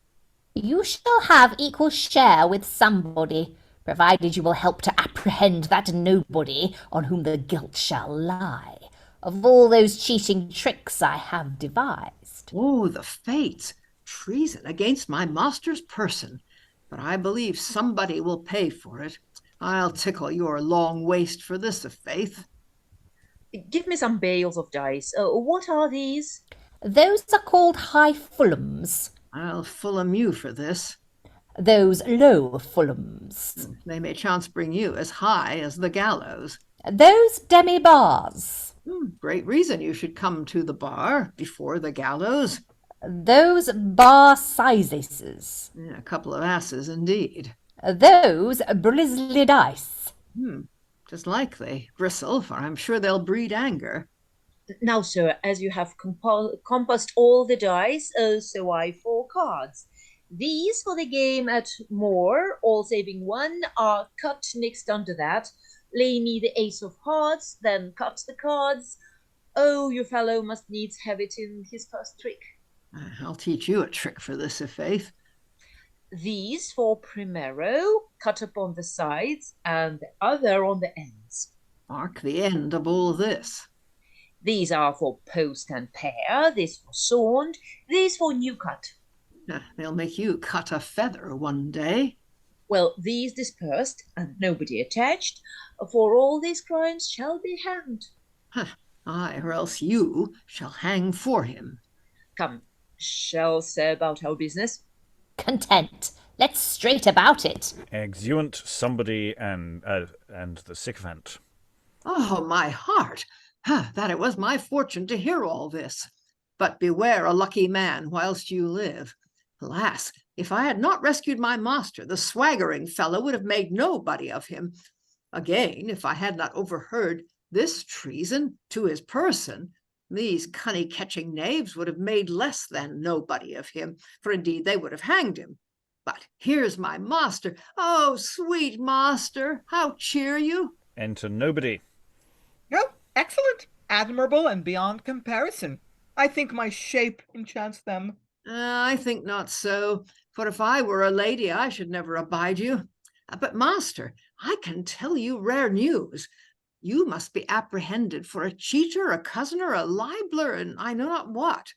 You shall have equal share with somebody, provided you will help to apprehend that nobody on whom the guilt shall lie. Of all those cheating tricks I have devised. Oh, the fates! Treason against my master's person. But I believe somebody will pay for it. I'll tickle your long waist for this, of faith. Give me some bales of dice. What are these? Those are called high fullums. I'll fullum you for this. Those low fullums. They may chance bring you as high as the gallows. Those demi-bars. Great reason you should come to the bar before the gallows. Those bar sizes. A couple of asses indeed. Those brizzly dice. 'Tis like they bristle, for I'm sure they'll breed anger. Now, sir, as you have compassed all the dice, so I 4 cards. These for the game at more, all saving 1, are cut next under that. Lay me the ace of hearts, then cut the cards. Oh, your fellow must needs have it in his first trick. I'll teach you a trick for this, i'faith. These for primero, cut upon the sides, and the other on the ends. Mark the end of all this. These are for post and pair, this for saund, these for new cut. They'll make you cut a feather one day. Well, these dispersed, and nobody attached, for all these crimes shall be hanged. Aye, or else you shall hang for him. Come, shall say about our business. Content. Let's straight about it. Exeunt somebody and the sycophant. Oh, my heart! That it was my fortune to hear all this. But beware a lucky man whilst you live. Alas, if I had not rescued my master, the swaggering fellow would have made nobody of him. Again, if I had not overheard this treason to his person, these cunny-catching knaves would have made less than nobody of him, for indeed they would have hanged him. But here's my master. Oh, sweet master, how cheer you? Enter nobody. Oh, excellent, admirable, and beyond comparison. I think my shape enchants them. I think not so, for if I were a lady, I should never abide you. But master, I can tell you rare news. You must be apprehended for a cheater, a cozener, a libeler, and I know not what.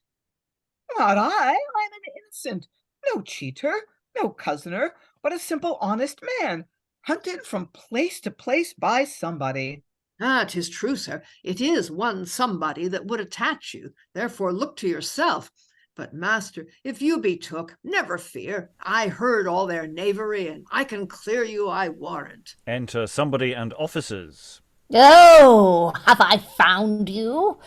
Not I. I'm an innocent. No cheater, no cozener, but a simple honest man, hunted from place to place by somebody. 'Tis true, sir. It is one somebody that would attach you. Therefore look to yourself. But, master, if you be took, never fear. I heard all their knavery, and I can clear you, I warrant. Enter somebody and officers. Oh, have I found you?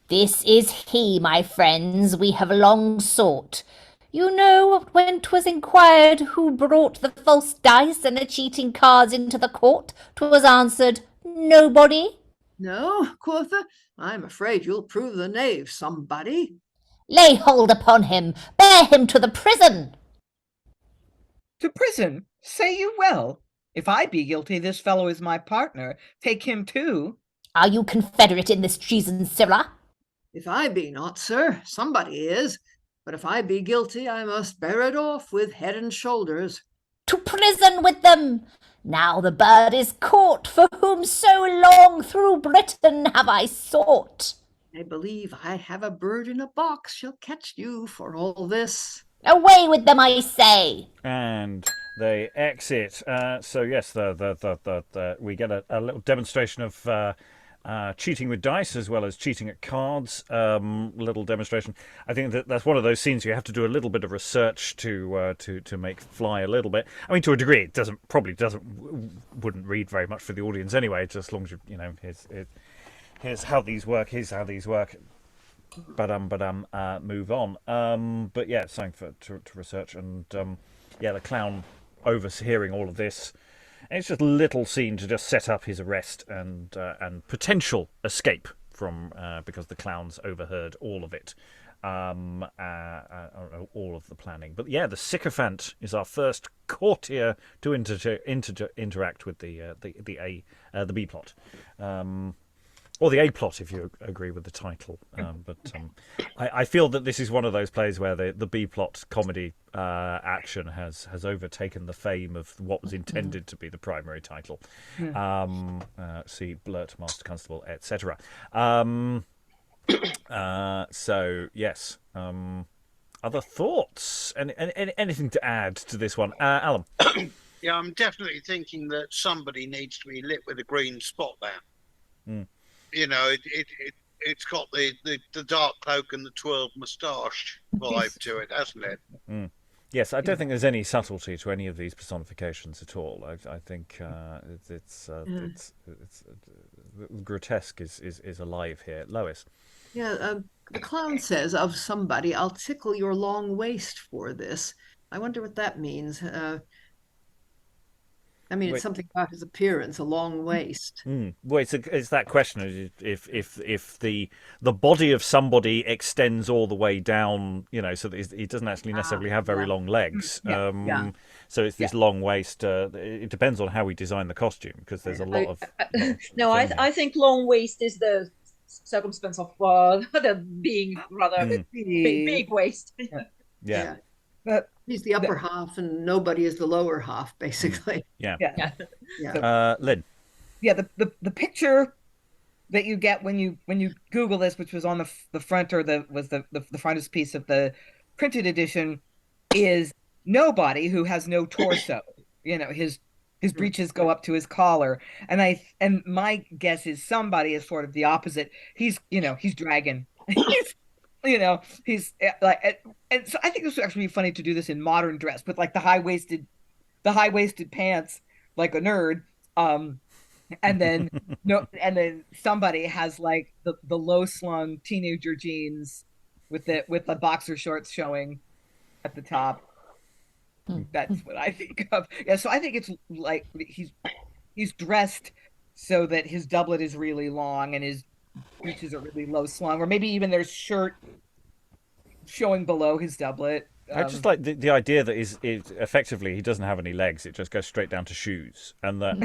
This is he, my friends, we have long sought. You know, when 'twas inquired who brought the false dice and the cheating cards into the court, 'twas answered, nobody. No, quotha? I'm afraid you'll prove the knave somebody. Lay hold upon him, bear him to the prison. To prison, say you well. If I be guilty, this fellow is my partner. Take him too. Are you confederate in this treason, sirrah? If I be not, sir, somebody is. But if I be guilty, I must bear it off with head and shoulders. To prison with them! Now the bird is caught, for whom so long through Britain have I sought. I believe I have a bird in a box shall catch you for all this. Away with them, I say. And they exit. So yes, we get a little demonstration of cheating with dice as well as cheating at cards. Little demonstration. I think that's one of those scenes you have to do a little bit of research to make fly a little bit. I mean, to a degree, it wouldn't read very much for the audience anyway. Just as long as here's how these work. Here's how these work. Move on. But yeah, it's something to research. And the clown overhearing all of this. And it's just a little scene to just set up his arrest and potential escape from because the clowns overheard all of it, all of the planning. But yeah, the sycophant is our first courtier to interact with the B plot. Or the A plot, if you agree with the title. I feel that this is one of those plays where the B plot comedy action has overtaken the fame of what was intended to be the primary title. See Blurt, Master Constable, etc. So yes. Other thoughts? Anything to add to this one, Alan? Yeah, I'm definitely thinking that somebody needs to be lit with a green spot there. You know, it's got the dark cloak and the twirled moustache vibe to it, hasn't it? Yes, I don't think there's any subtlety to any of these personifications at all. I think it's grotesque is alive here. Lois. Yeah, the clown says of somebody, "I'll tickle your long waist for this." I wonder what that means. I mean, it's Wait. something about his appearance, a long waist. Well, it's that question: if the body of somebody extends all the way down, so that he doesn't actually necessarily have very long legs. Yeah. So it's this long waist. It depends on how we design the costume, because there's a lot of. No, I think long waist is the circumstance of the being rather big waist. Yeah. But He's the upper half and nobody is the lower half, basically. Yeah. Lynn. Lynn. Yeah, the picture that you get when you Google this, which was on the front or the frontispiece of the printed edition, is nobody who has no torso. His breeches go up to his collar, and my guess is somebody is sort of the opposite. He's dragon. He's like, and so I think this would actually be funny to do this in modern dress, with like the high waisted pants, like a nerd, and then somebody has like the low slung teenager jeans with the boxer shorts showing at the top. That's what I think of. Yeah, so I think it's like he's dressed so that his doublet is really long and his breeches are really low slung, or maybe even there's shirt showing below his doublet. I just like the idea that is effectively he doesn't have any legs; it just goes straight down to shoes, and that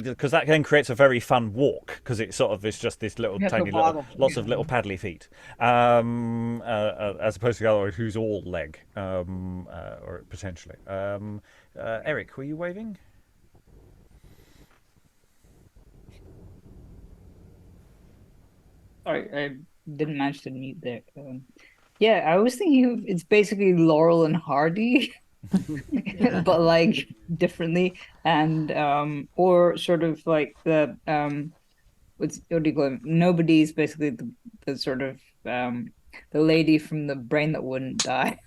because that then creates a very fun walk, because it's sort of just this little tiny lots of little paddly feet, as opposed to the other one who's all leg, or potentially. Eric, were you waving? Sorry, I didn't manage to mute there. Yeah, I was thinking it's basically Laurel and Hardy, but like differently, and or sort of like the what do you call it? Nobody's basically the sort of the lady from The Brain That Wouldn't Die.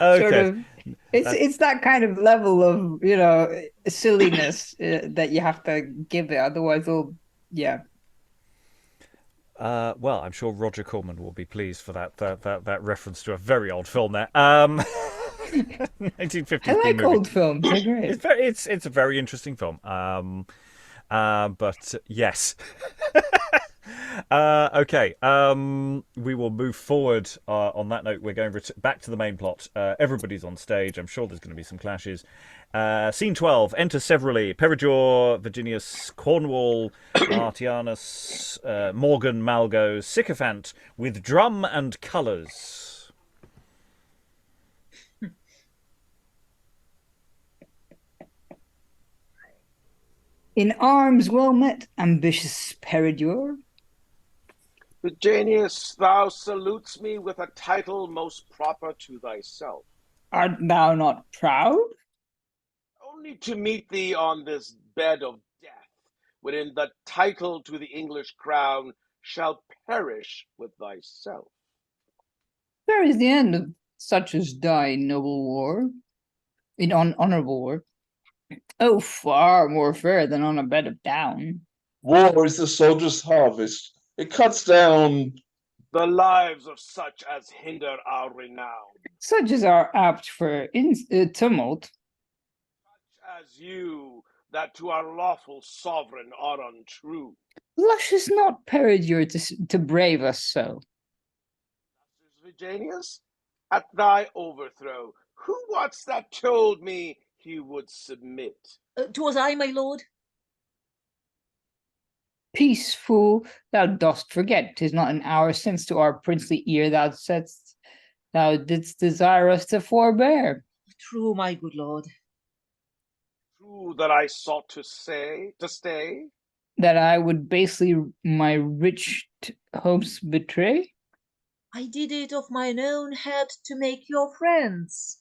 Okay. Sort of, it's that kind of level of silliness that you have to give it, otherwise it'll well, I'm sure Roger Corman will be pleased for that reference to a very old film there. 1950s. I like movie. old films. They're great. It's a very interesting film. But yes. Okay. We will move forward. On that note, we're going back to the main plot. Everybody's on stage. I'm sure there's going to be some clashes. Scene 12. Enter severally Peridure, Vigenius, Cornwell, Martianus, Morgan, Malgo, Sicophant, with drum and colours. In arms well met, ambitious Peridure. Vigenius, thou salutes me with a title most proper to thyself. Art thou not proud? Only to meet thee on this bed of death, wherein the title to the English crown shall perish with thyself. There is the end of such as die in noble war, in honourable war. Oh, far more fair than on a bed of down. War is the soldier's harvest. It cuts down the lives of such as hinder our renown. Such as are apt for tumult. Such as you, that to our lawful sovereign are untrue. Blushes not Peridure to brave us so. Vigenius, at thy overthrow, who what's that told me he would submit? 'Twas I, my lord. Peace, fool, thou dost forget 'tis not an hour since to our princely ear thou didst desire us to forbear. True, my good lord. True that I sought to stay? That I would basely my rich hopes betray? I did it of mine own head to make your friends.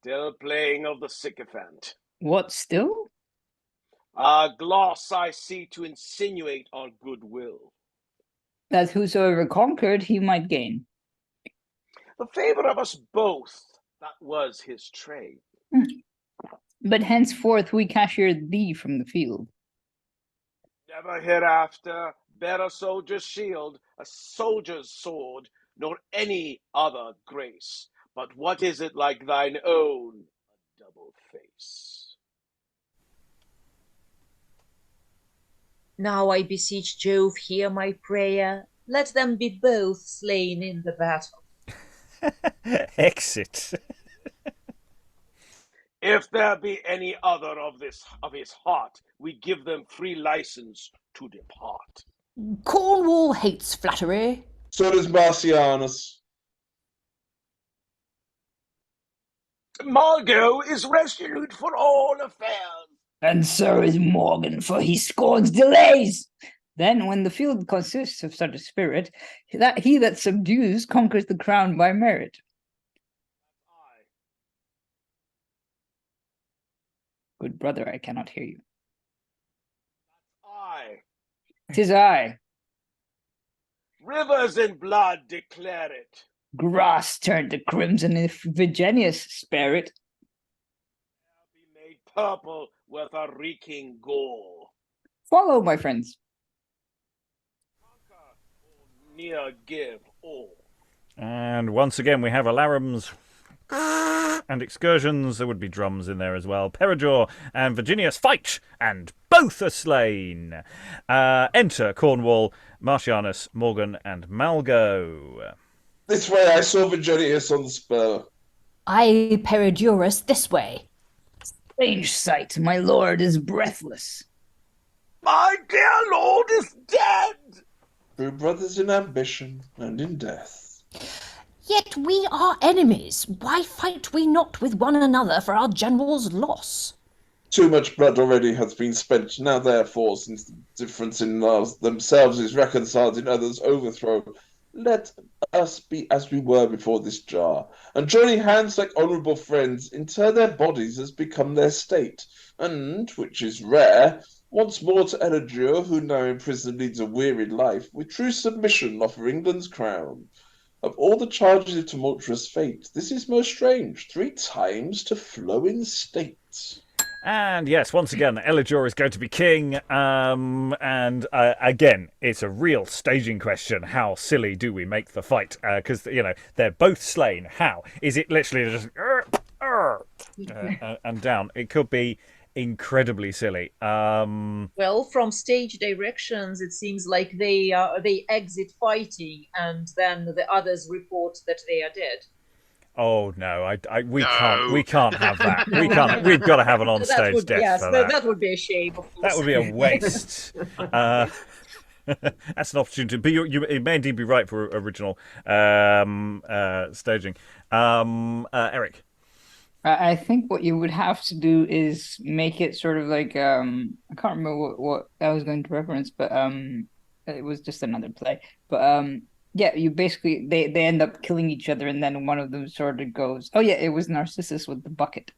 Still playing of the sycophant. What still? A gloss I see to insinuate our goodwill. That whosoever conquered he might gain. The favour of us both, that was his trade. But henceforth we cashier thee from the field. Never hereafter bear a soldier's shield, a soldier's sword, nor any other grace. But what is it like thine own? beautiful face. Now I beseech Jove, hear my prayer. Let them be both slain in the battle. Exit. If there be any other of his heart, we give them free license to depart. Cornwall hates flattery. So does Martianus. Malgo is resolute for all affairs. And so is Morgan, for he scorns delays. Then, when the field consists of such a spirit, he that subdues conquers the crown by merit. Good brother, I cannot hear you. I. 'Tis I. Rivers in blood declare it. Grass turned to crimson if Vigenius spare it. Be made purple with a reeking gore. Follow, my friends. Conquer or near give all. And once again, we have alarums and excursions. There would be drums in there as well. Peridure and Vigenius fight, and both are slain. Enter Cornwall, Martianus, Morgan, and Malgo. This way, I saw Vigenius on the spur. I, Peridurus, this way. Strange sight, my lord is breathless. My dear lord is dead. True brothers in ambition and in death. Yet we are enemies. Why fight we not with one another for our general's loss? Too much blood already has been spent. Now, therefore, since the difference in themselves is reconciled in others' overthrow, let us be as we were before this jar, and joining hands like honourable friends, inter their bodies as become their state, and, which is rare, once more to Elydure, who now in prison leads a wearied life, with true submission offer England's crown. Of all the charges of tumultuous fate, this is most strange, 3 times to flow in state. And yes, once again, Elydure is going to be king. Again, it's a real staging question. How silly do we make the fight? Because, they're both slain. How? Is it literally just and down? It could be incredibly silly. Well, from stage directions, it seems like they exit fighting, and then the others report that they are dead. Oh no, we can't have that. We can't. We've got to have an on-stage death. Yes, for that. That would be a shame. Of course. That would be a waste. That's an opportunity. But it may indeed be right for original staging. Eric. I think what you would have to do is make it sort of like I can't remember what I was going to reference, but it was just another play. But yeah, you basically they end up killing each other, and then one of them sort of goes, oh yeah, it was Narcissus with the bucket.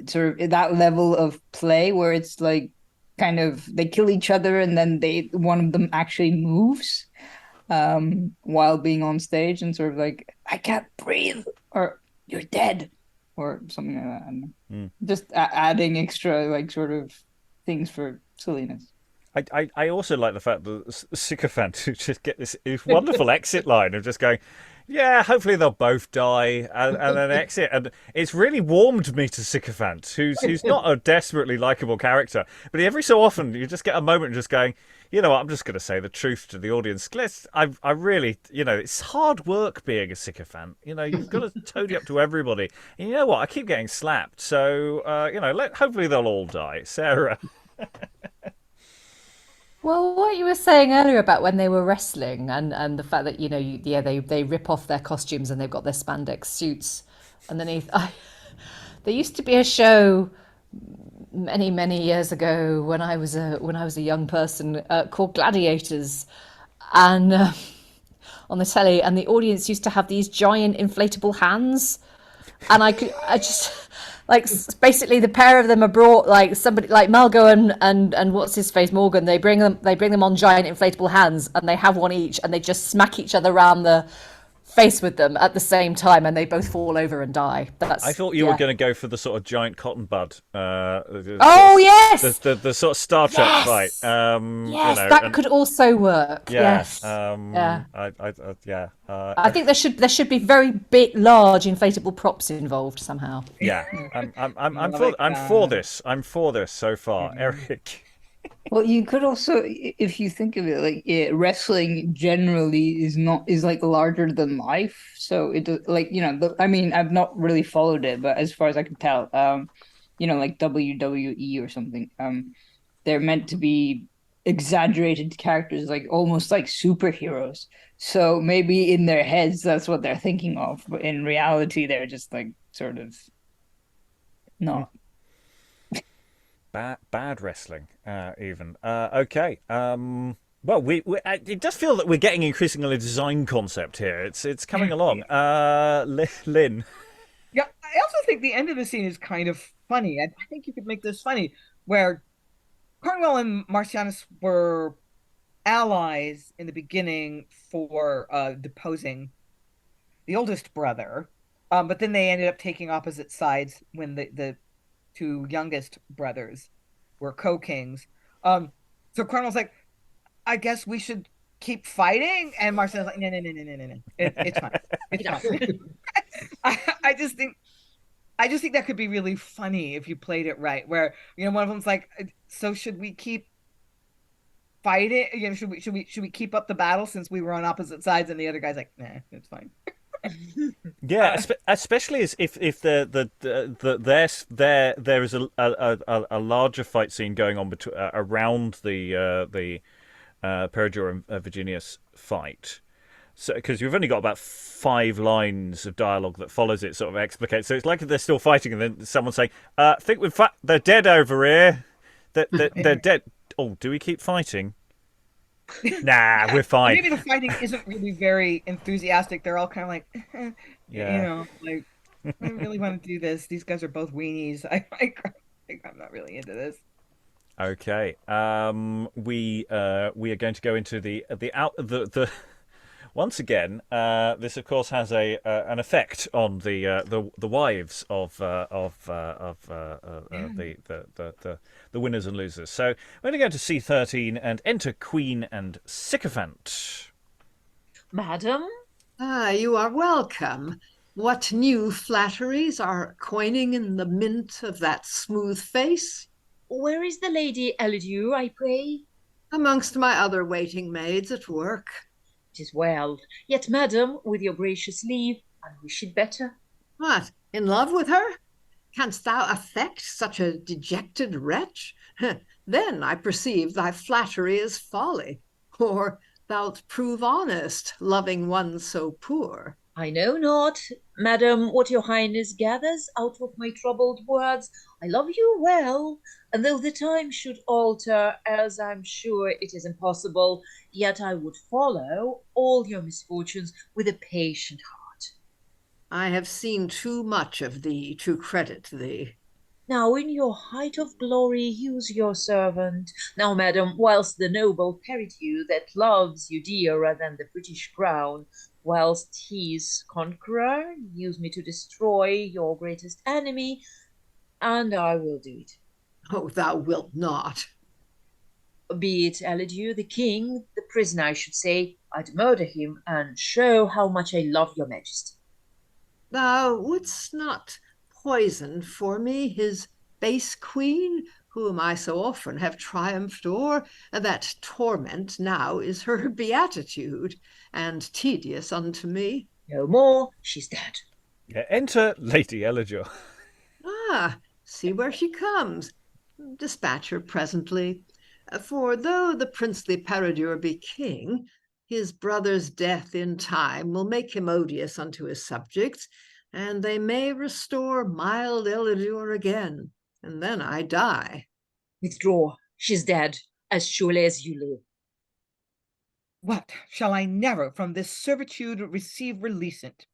Sort of that level of play where it's like kind of they kill each other, and then one of them actually moves while being on stage, and sort of like, I can't breathe, or you're dead, or something like that. I don't know. Just adding extra like sort of things for silliness. I also like the fact that Sicophant who just get this wonderful exit line of just going, yeah, hopefully they'll both die and then exit. And it's really warmed me to Sicophant, who's not a desperately likable character, but every so often you just get a moment of just going, you know what, I'm just going to say the truth to the audience. I really, it's hard work being a sycophant. You've got to toady up to everybody. And you know what, I keep getting slapped. So, hopefully they'll all die. Sarah. Well, what you were saying earlier about when they were wrestling and the fact that, they rip off their costumes and they've got their spandex suits underneath. There used to be a show many, many years ago when I was a young person called Gladiators, and on the telly, and the audience used to have these giant inflatable hands, and I just like basically the pair of them are brought, like somebody like Malgo and what's his face Morgan, they bring them on giant inflatable hands, and they have one each, and they just smack each other around the face with them at the same time, and they both fall over and die. I thought you were going to go for the sort of giant cotton bud. Yes, the sort of Star Trek fight. Yes, that could also work. Yeah, Yes, I think there should be very big, large inflatable props involved somehow. Yeah, I'm for this. I'm for this so far, Eric. Well, you could also, if you think of it, like wrestling generally is like larger than life. So it like I mean, I've not really followed it, but as far as I can tell, like WWE or something, they're meant to be exaggerated characters, like almost like superheroes. So maybe in their heads that's what they're thinking of, but in reality they're just like sort of not. Bad wrestling, even. Okay. Well, it does feel that we're getting increasingly a design concept here. It's coming along. Lynn. Yeah, I also think the end of the scene is kind of funny. I think you could make this funny, where Cornwell and Martianus were allies in the beginning for deposing the oldest brother, but then they ended up taking opposite sides when the two youngest brothers were co-kings. So Cornwell's like, I guess we should keep fighting, and Marcel's like, no. It's fine. It's fine. I just think that could be really funny if you played it right. Where one of them's like, so should we keep fighting? Should we keep up the battle since we were on opposite sides? And the other guy's like, nah, it's fine. Yeah, especially as if there is a larger fight scene going on around the Peridure and Vigenius fight. So, because you've only got about 5 lines of dialogue that follows it, sort of explicates. So it's like they're still fighting, and then someone's saying, "I think they're dead over here. They're dead. Oh, do we keep fighting? Nah, we're fine." Maybe the fighting isn't really very enthusiastic. They're all kind of like, like, I really want to do this. These guys are both weenies. I'm not really into this. Okay. We are going to go into the once again. This of course has an effect on the wives of the winners and losers. So we're going to go to C13 and enter Queen and Sicophant. Madam? You are welcome. What new flatteries are coining in the mint of that smooth face? Where is the Lady Elydure, I pray? Amongst my other waiting maids at work. 'Tis well. Yet, madam, with your gracious leave, I wish it better. What, in love with her? Canst thou affect such a dejected wretch? Then I perceive thy flattery is folly. Or thou'lt prove honest, loving one so poor. I know not, madam, what your highness gathers out of my troubled words. I love you well, and though the time should alter, as I'm sure it is impossible, yet I would follow all your misfortunes with a patient heart. I have seen too much of thee to credit thee. Now in your height of glory use your servant. Now, madam, whilst the noble Peridure that loves you dearer than the British crown, whilst he's conqueror, use me to destroy your greatest enemy, and I will do it. Oh, thou wilt not. Be it Elydure, the king, the prisoner, I should say, I'd murder him and show how much I love your majesty. Thou wouldst not poison for me his base queen, whom I so often have triumphed o'er, that torment now is her beatitude, and tedious unto me. No more, she's dead. Yeah, enter Lady Elydure. Ah, see where she comes. Dispatch her presently. For though the princely Peridure be king, his brother's death in time will make him odious unto his subjects, and they may restore mild Elydure again, and then I die. Withdraw, she's dead, as surely as you live. What shall I never from this servitude receive releasant,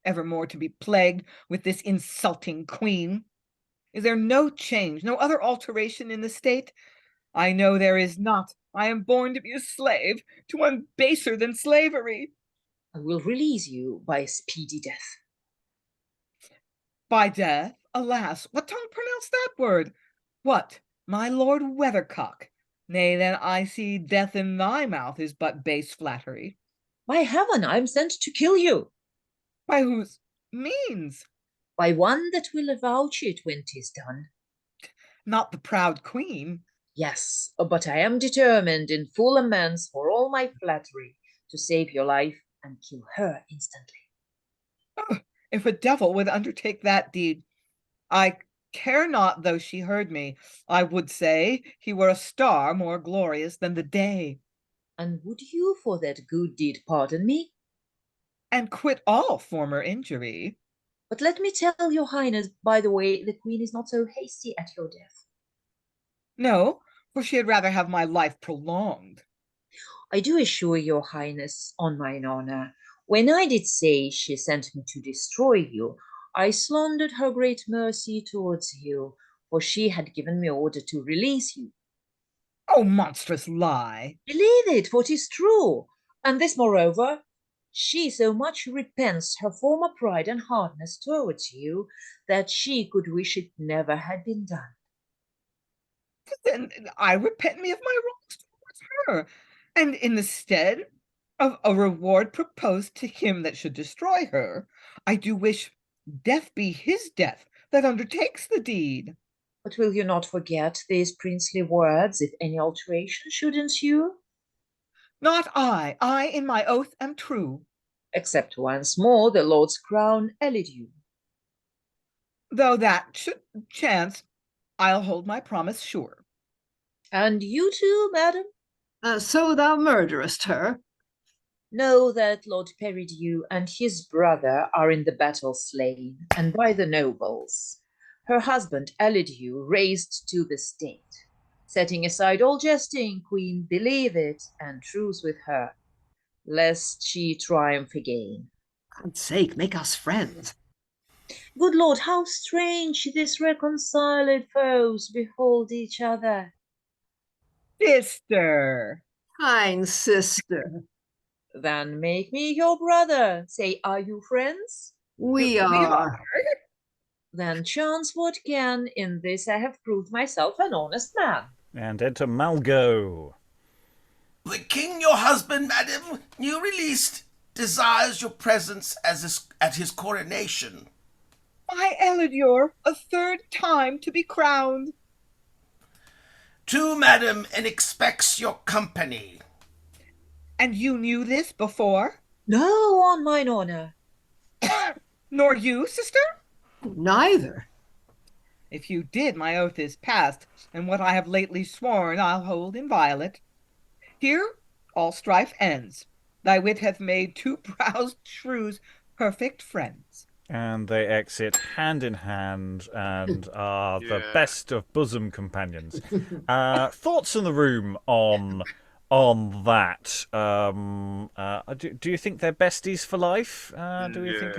evermore to be plagued with this insulting queen? Is there no change, no other alteration in the state? I know there is not. I am born to be a slave, to one baser than slavery. I will release you by a speedy death. By death? Alas, what tongue pronounced that word? What, my lord Weathercock? Nay, then I see death in thy mouth is but base flattery. By heaven, I am sent to kill you. By whose means? By one that will avouch it when 'tis done. Not the proud queen. Yes, but I am determined in full amends for all my flattery to save your life and kill her instantly. Oh, if a devil would undertake that deed, I care not though she heard me. I would say he were a star more glorious than the day. And would you for that good deed pardon me? And quit all former injury. But let me tell your highness, by the way, the queen is not so hasty at your death. No, for she had rather have my life prolonged. I do assure your highness, on mine honour, when I did say she sent me to destroy you, I slandered her great mercy towards you, for she had given me order to release you. Oh, monstrous lie! Believe it, for 'tis true. And this, moreover, she so much repents her former pride and hardness towards you, that she could wish it never had been done. Then I repent me of my wrongs towards her, and in the stead of a reward proposed to him that should destroy her, I do wish death be his death that undertakes the deed. But will you not forget these princely words if any alteration should ensue? Not I. I in my oath am true. Except once more the Lord's crown Elydure. Though that should chance, I'll hold my promise sure. And you too, madam? So thou murderest her? Know that Lord Peridure and his brother are in the battle slain, and by the nobles. Her husband Elydure raised to the state. Setting aside all jesting, queen, believe it, and truce with her, lest she triumph again. God's sake, make us friends. Good Lord, how strange this reconciled foes behold each other. Sister! Kind sister. Then make me your brother. Say, are you friends? We are. Then chance what can. In this I have proved myself an honest man. And enter Malgo. The king, your husband, madam, new released, desires your presence at his coronation. By Elydure, a third time to be crowned. Too, madam, and expects your company. And you knew this before? No, on mine honour. Nor you, sister? Neither. If you did, my oath is past, and what I have lately sworn I'll hold inviolate. Here all strife ends. Thy wit hath made two browsed shrews perfect friends. And they exit hand in hand and are the best of bosom companions. Thoughts in the room on that? Do you think they're besties for life? Do you think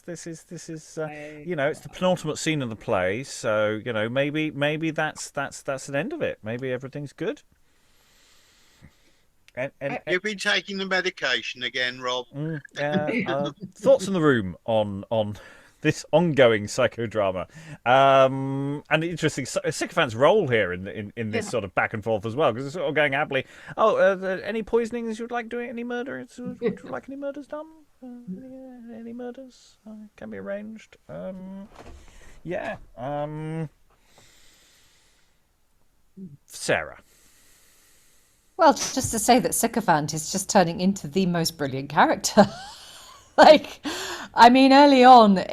this is it's the penultimate scene of the play, so maybe that's an end of it. Maybe everything's good. And You've been taking the medication again, Rob. Thoughts in the room on this ongoing psychodrama, and interesting Sicophant's role here in this sort of back and forth as well, because it's sort of going happily. Any poisonings you'd like doing? Any murders? Would you like any murders done? Any murders can be arranged. Sarah. Well, just to say that Sicophant is just turning into the most brilliant character. Early on,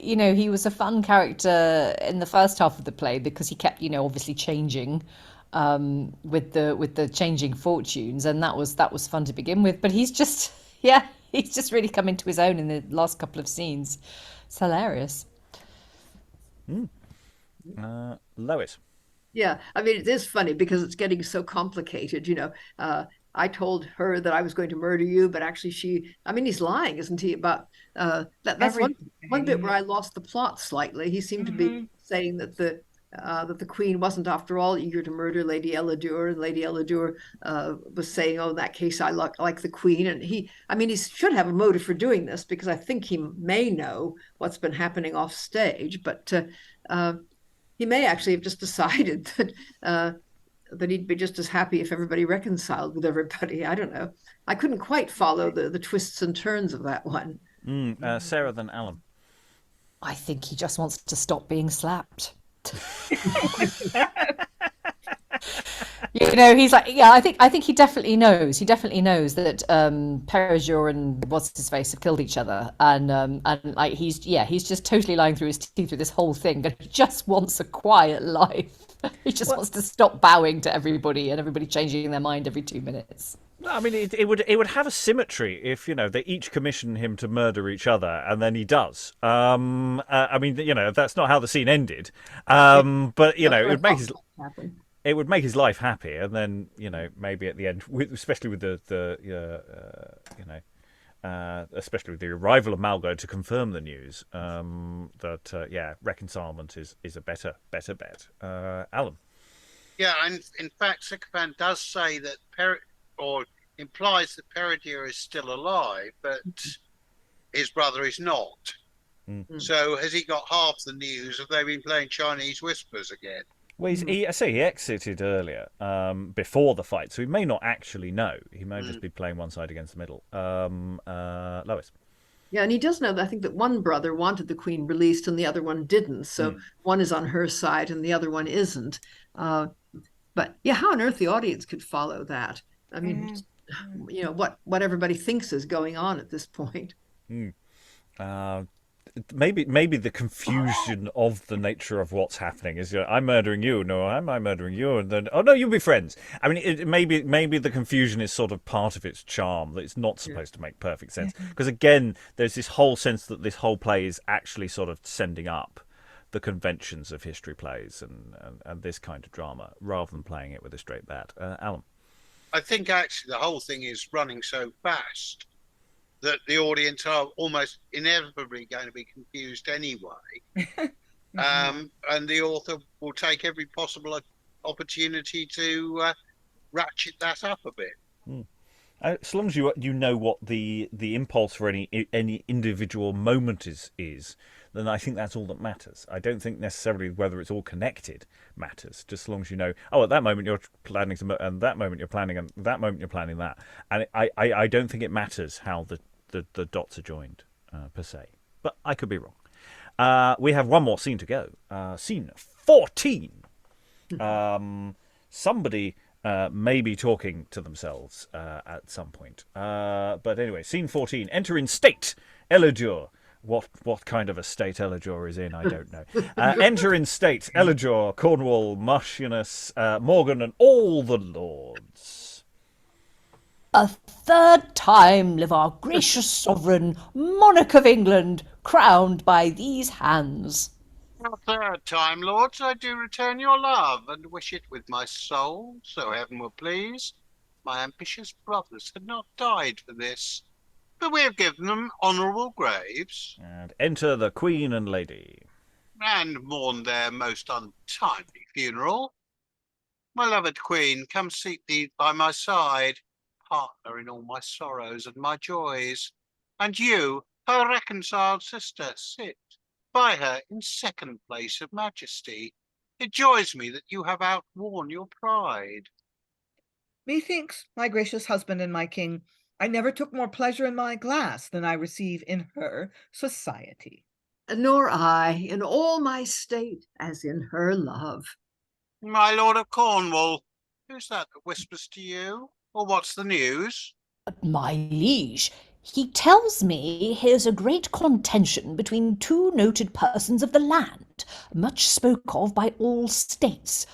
he was a fun character in the first half of the play because he kept, obviously changing with the changing fortunes, and that was fun to begin with. But he's just really come into his own in the last couple of scenes. It's hilarious. Lois. Yeah, it is funny because it's getting so complicated. I told her that I was going to murder you, but actually he's lying, isn't he? About that's one bit where I lost the plot slightly. He seemed to be saying that the that the queen wasn't, after all, eager to murder Lady Elydure, and Lady Elydure was saying, "Oh, in that case, I like the queen." And he should have a motive for doing this, because I think he may know what's been happening off stage, but he may actually have just decided that he'd be just as happy if everybody reconciled with everybody. I don't know. I couldn't quite follow the twists and turns of that one. Sarah, then Alan. I think he just wants to stop being slapped. He's like, yeah, I think he definitely knows. He definitely knows that Peridure and what's his face have killed each other, and like he's just totally lying through his teeth through this whole thing. But he just wants a quiet life. He just wants to stop bowing to everybody and everybody changing their mind every 2 minutes. I mean, it would have a symmetry if they each commission him to murder each other, and then he does. I mean, that's not how the scene ended. But it would make his life happy, and then maybe at the end, especially with especially with the arrival of Malgo to confirm the news, that reconcilement is a better bet. Alan. Yeah, and in fact, Sicophant does say that implies that Peridure is still alive, but his brother is not. So has he got half the news? Have they been playing Chinese whispers again? Well, he exited earlier, before the fight, so he may not actually know. He may just be playing one side against the middle. Lois. Yeah, and he does know that I think that one brother wanted the queen released and the other one didn't. So one is on her side and the other one isn't. But yeah, how on earth the audience could follow that? I mean, what everybody thinks is going on at this point. Maybe the confusion of the nature of what's happening is, I'm murdering you, no, I'm murdering you, and then, oh no, you'll be friends. I mean, maybe the confusion is sort of part of its charm, that it's not supposed to make perfect sense. Because again, there's this whole sense that this whole play is actually sort of sending up the conventions of history plays and this kind of drama, rather than playing it with a straight bat. Alan. I think actually the whole thing is running so fast that the audience are almost inevitably going to be confused anyway. And the author will take every possible opportunity to ratchet that up a bit. As long as you know what the impulse for any individual moment is, then I think that's all that matters. I don't think necessarily whether it's all connected matters. Just as long as you know, at that moment you're planning some, and that moment you're planning, and that moment you're planning that. And I don't think it matters how the dots are joined per se. But I could be wrong. We have one more scene to go. Scene 14. Somebody may be talking to themselves at some point. But anyway, scene 14. Enter in state, Elydure. What kind of a state Elydure is in, I don't know. Enter in state, Elydure, Cornwell, Martianus, Morgan, and all the lords. A third time live our gracious sovereign, monarch of England, crowned by these hands. A third time, lords, I do return your love, and wish it with my soul, so heaven will please. My ambitious brothers had not died for this, but we have given them honourable graves. And enter the Queen and Lady. And mourn their most untimely funeral. My loved Queen, come seat thee by my side, partner in all my sorrows and my joys. And you, her reconciled sister, sit by her in second place of majesty. It joys me that you have outworn your pride. Methinks, my gracious husband and my king, I never took more pleasure in my glass than I receive in her society. Nor I, in all my state, as in her love. My lord of Cornwall, who's that whispers to you? Or what's the news? My liege, he tells me here's a great contention between two noted persons of the land, much spoke of by all states.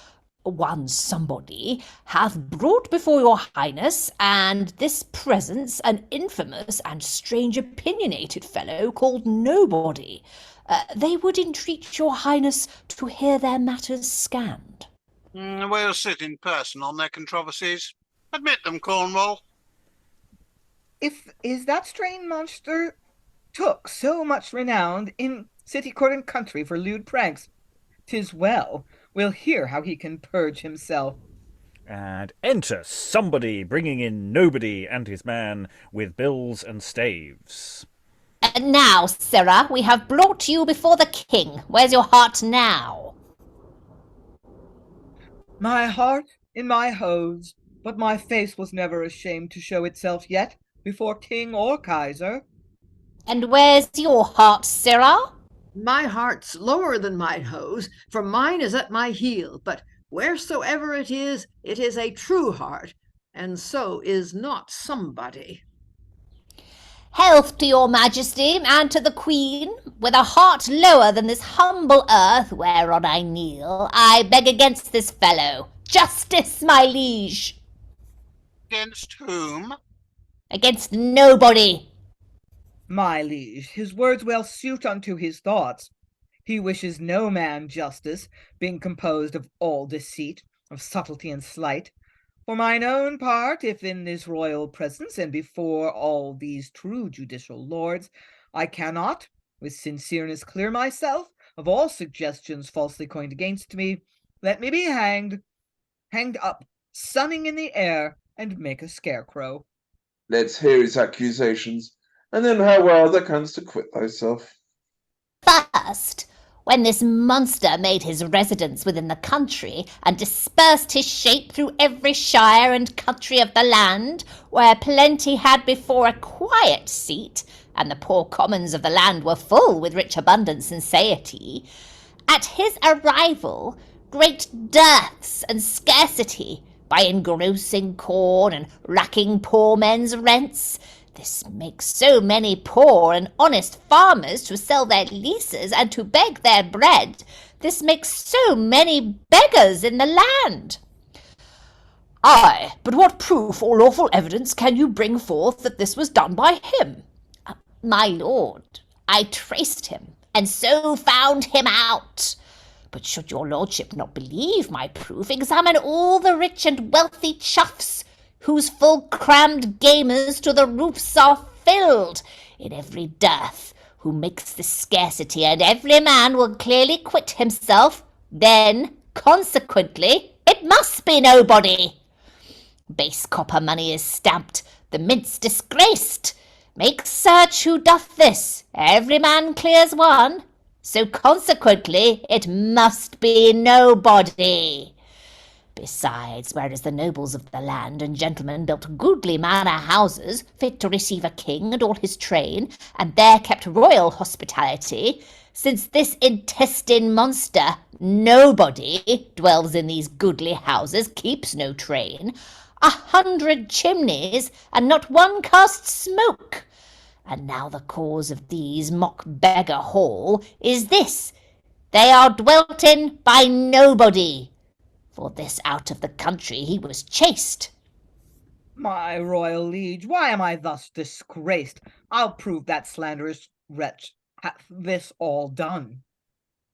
One somebody hath brought before your highness and this presence an infamous and strange opinionated fellow called Nobody. They would entreat your highness to hear their matters scanned. We'll sit in person on their controversies. Admit them, Cornwall. Is that strange monster took so much renown in city, court, and country for lewd pranks, 'tis well. We'll hear how he can purge himself. And enter somebody bringing in nobody and his man with bills and staves. And now, sirrah, we have brought you before the king. Where's your heart now? My heart in my hose, but my face was never ashamed to show itself yet before king or kaiser. And where's your heart, sirrah? My heart's lower than mine hose, for mine is at my heel, but wheresoever it is a true heart, and so is not somebody. Health to your majesty and to the queen. With a heart lower than this humble earth whereon I kneel, I beg against this fellow. Justice, my liege. Against whom? Against nobody. My liege, his words well suit unto his thoughts. He wishes no man justice, being composed of all deceit, of subtlety and sleight. For mine own part, if in this royal presence and before all these true judicial lords, I cannot, with sincereness, clear myself of all suggestions falsely coined against me, let me be hanged up, sunning in the air, and make a scarecrow. Let's hear his accusations, and then how well thou canst acquit thyself. First, when this monster made his residence within the country, and dispersed his shape through every shire and country of the land, where plenty had before a quiet seat, and the poor commons of the land were full with rich abundance and satiety, at his arrival great dearths and scarcity, by engrossing corn and racking poor men's rents. This makes so many poor and honest farmers to sell their leases and to beg their bread. This makes so many beggars in the land. Aye, but what proof or lawful evidence can you bring forth that this was done by him? My lord, I traced him, and so found him out. But should your lordship not believe my proof, examine all the rich and wealthy chuffs, whose full-crammed gamers to the roofs are filled, in every dearth, who makes this scarcity, and every man will clearly quit himself. Then, consequently, it must be nobody. Base copper money is stamped, the mint's disgraced. Make search who doth this, every man clears one. So consequently, it must be nobody. Besides, whereas the nobles of the land and gentlemen built goodly manor houses, fit to receive a king and all his train, and there kept royal hospitality, since this intestine monster, nobody, dwells in these goodly houses, keeps no train, 100 chimneys, and not one casts smoke. And now the cause of these mock beggar hall is this: they are dwelt in by nobody. For this out of the country he was chased. My royal liege, why am I thus disgraced? I'll prove that slanderous wretch hath this all done.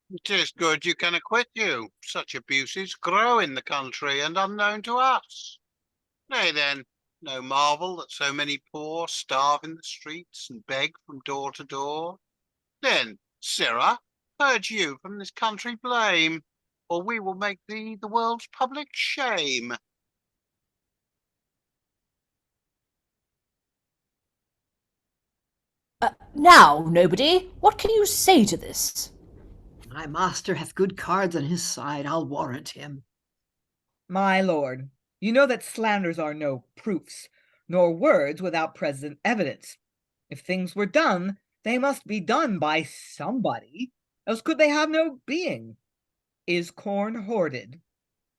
It is good you can acquit you. Such abuses grow in the country and unknown to us. Nay then, no marvel that so many poor starve in the streets and beg from door to door. Then, sirrah, purge you from this country blame, or we will make thee the world's public shame. Now, nobody, what can you say to this? My master hath good cards on his side, I'll warrant him. My lord, you know that slanders are no proofs, nor words without present evidence. If things were done, they must be done by somebody, else could they have no being. Is corn hoarded?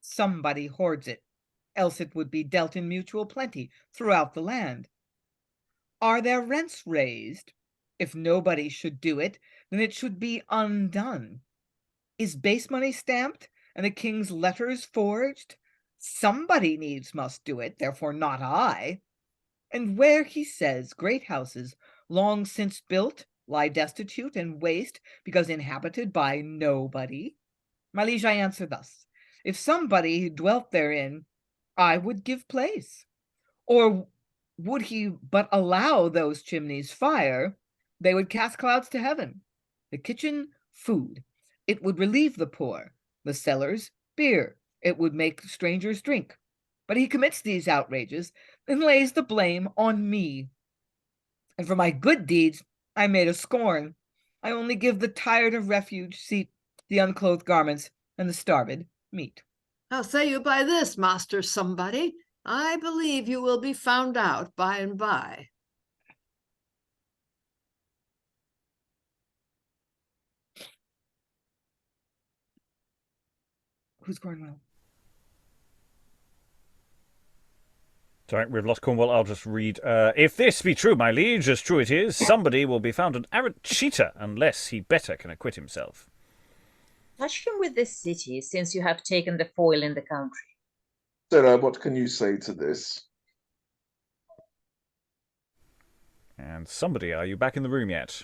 Somebody hoards it, else it would be dealt in mutual plenty throughout the land. Are there rents raised? If nobody should do it, then it should be undone. Is base money stamped, and the king's letters forged? Somebody needs must do it, therefore not I. And where, he says, great houses, long since built, lie destitute and waste, because inhabited by nobody, my liege, I answer thus: if somebody dwelt therein, I would give place. Or would he but allow those chimneys fire, they would cast clouds to heaven. The kitchen, food. It would relieve the poor. The cellars, beer. It would make strangers drink. But he commits these outrages and lays the blame on me. And for my good deeds, I made a scorn. I only give the tired a refuge seat, the unclothed garments, and the starved meat. How say you by this, master somebody? I believe you will be found out by and by. Who's Cornwell? Sorry, we've lost Cornwell. I'll just read. If this be true, my liege, as true it is, somebody will be found an arrant cheater, unless he better can acquit himself. Touch him with this city, since you have taken the foil in the country. Sarah, what can you say to this? And somebody, are you back in the room yet?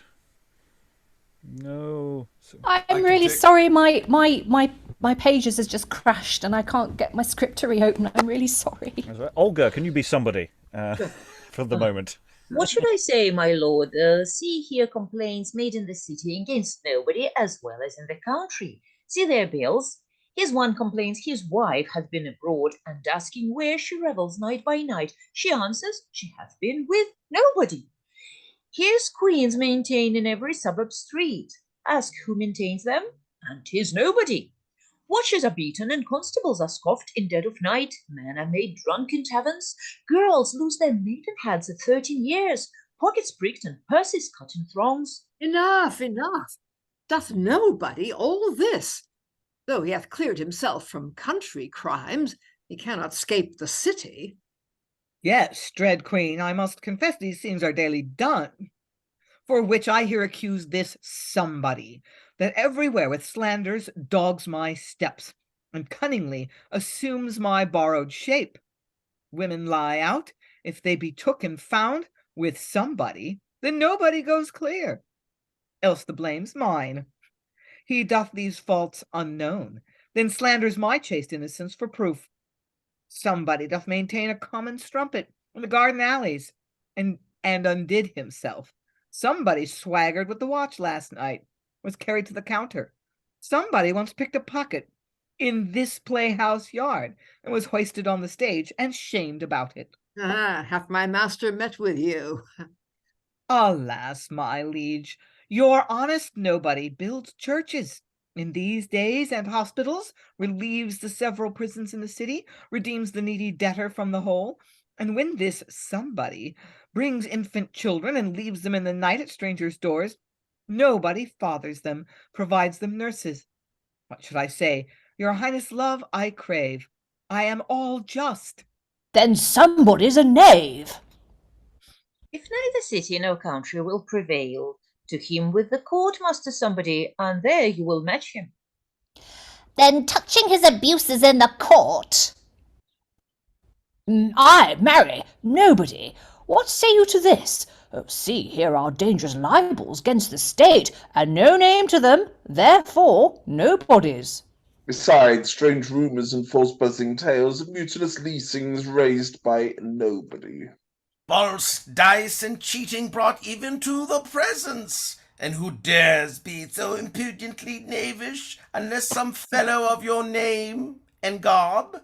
No. I'm really sorry. My pages has just crashed and I can't get my script to reopen. I'm really sorry. Olga, can you be somebody for the moment? What should I say, my lord? See here complaints made in the city against nobody as well as in the country. See their bills. Here's one complains his wife hath been abroad, and asking where she revels night by night. She answers she hath been with nobody. Here's queens maintained in every suburb street. Ask who maintains them, and 'tis nobody. Watches are beaten and constables are scoffed in dead of night. Men are made drunk in taverns. Girls lose their maidenheads at 13 years. Pockets pricked and purses cut in throngs. Enough, enough. Doth nobody all this? Though he hath cleared himself from country crimes, he cannot scape the city. Yes, dread queen, I must confess these scenes are daily done. For which I here accuse this somebody, that everywhere with slanders dogs my steps, and cunningly assumes my borrowed shape. Women lie out, if they be took and found with somebody, then nobody goes clear. Else the blame's mine. He doth these faults unknown, then slanders my chaste innocence for proof. Somebody doth maintain a common strumpet in the garden alleys, and undid himself. Somebody swaggered with the watch last night, was carried to the counter. Somebody once picked a pocket in this playhouse yard, and was hoisted on the stage and shamed about it. Ah, hath my master met with you? Alas, my liege, your honest nobody builds churches in these days and hospitals, relieves the several prisons in the city, redeems the needy debtor from the hole, and when this somebody brings infant children and leaves them in the night at strangers' doors, nobody fathers them, provides them nurses. What should I say? Your highness' love I crave. I am all just. Then somebody's a knave. If neither city nor country will prevail, to him with the court, master somebody, and there you will match him. Then touching his abuses in the court. Ay, marry, nobody. What say you to this? Oh, see, here are dangerous libels against the state, and no name to them, therefore nobody's. Besides, strange rumours and false buzzing tales of mutinous leasings raised by nobody. False dice and cheating brought even to the presence. And who dares be so impudently knavish, unless some fellow of your name and garb?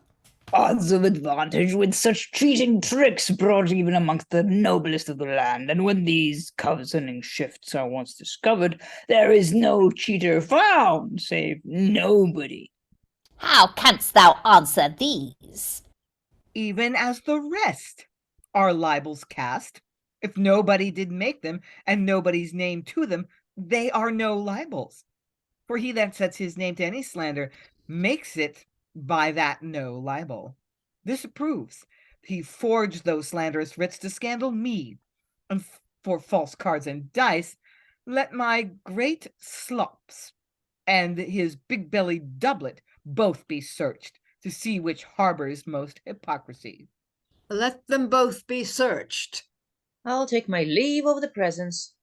Odds of advantage with such cheating tricks brought even amongst the noblest of the land, and when these cozening shifts are once discovered, there is no cheater found, save nobody. How canst thou answer these? Even as the rest are libels cast. If nobody did make them, and nobody's name to them, they are no libels. For he that sets his name to any slander makes it by that no libel. This approves. He forged those slanderous writs to scandal me, and for false cards and dice, let my great slops and his big-bellied doublet both be searched, to see which harbors most hypocrisy. Let them both be searched. I'll take my leave of the presence.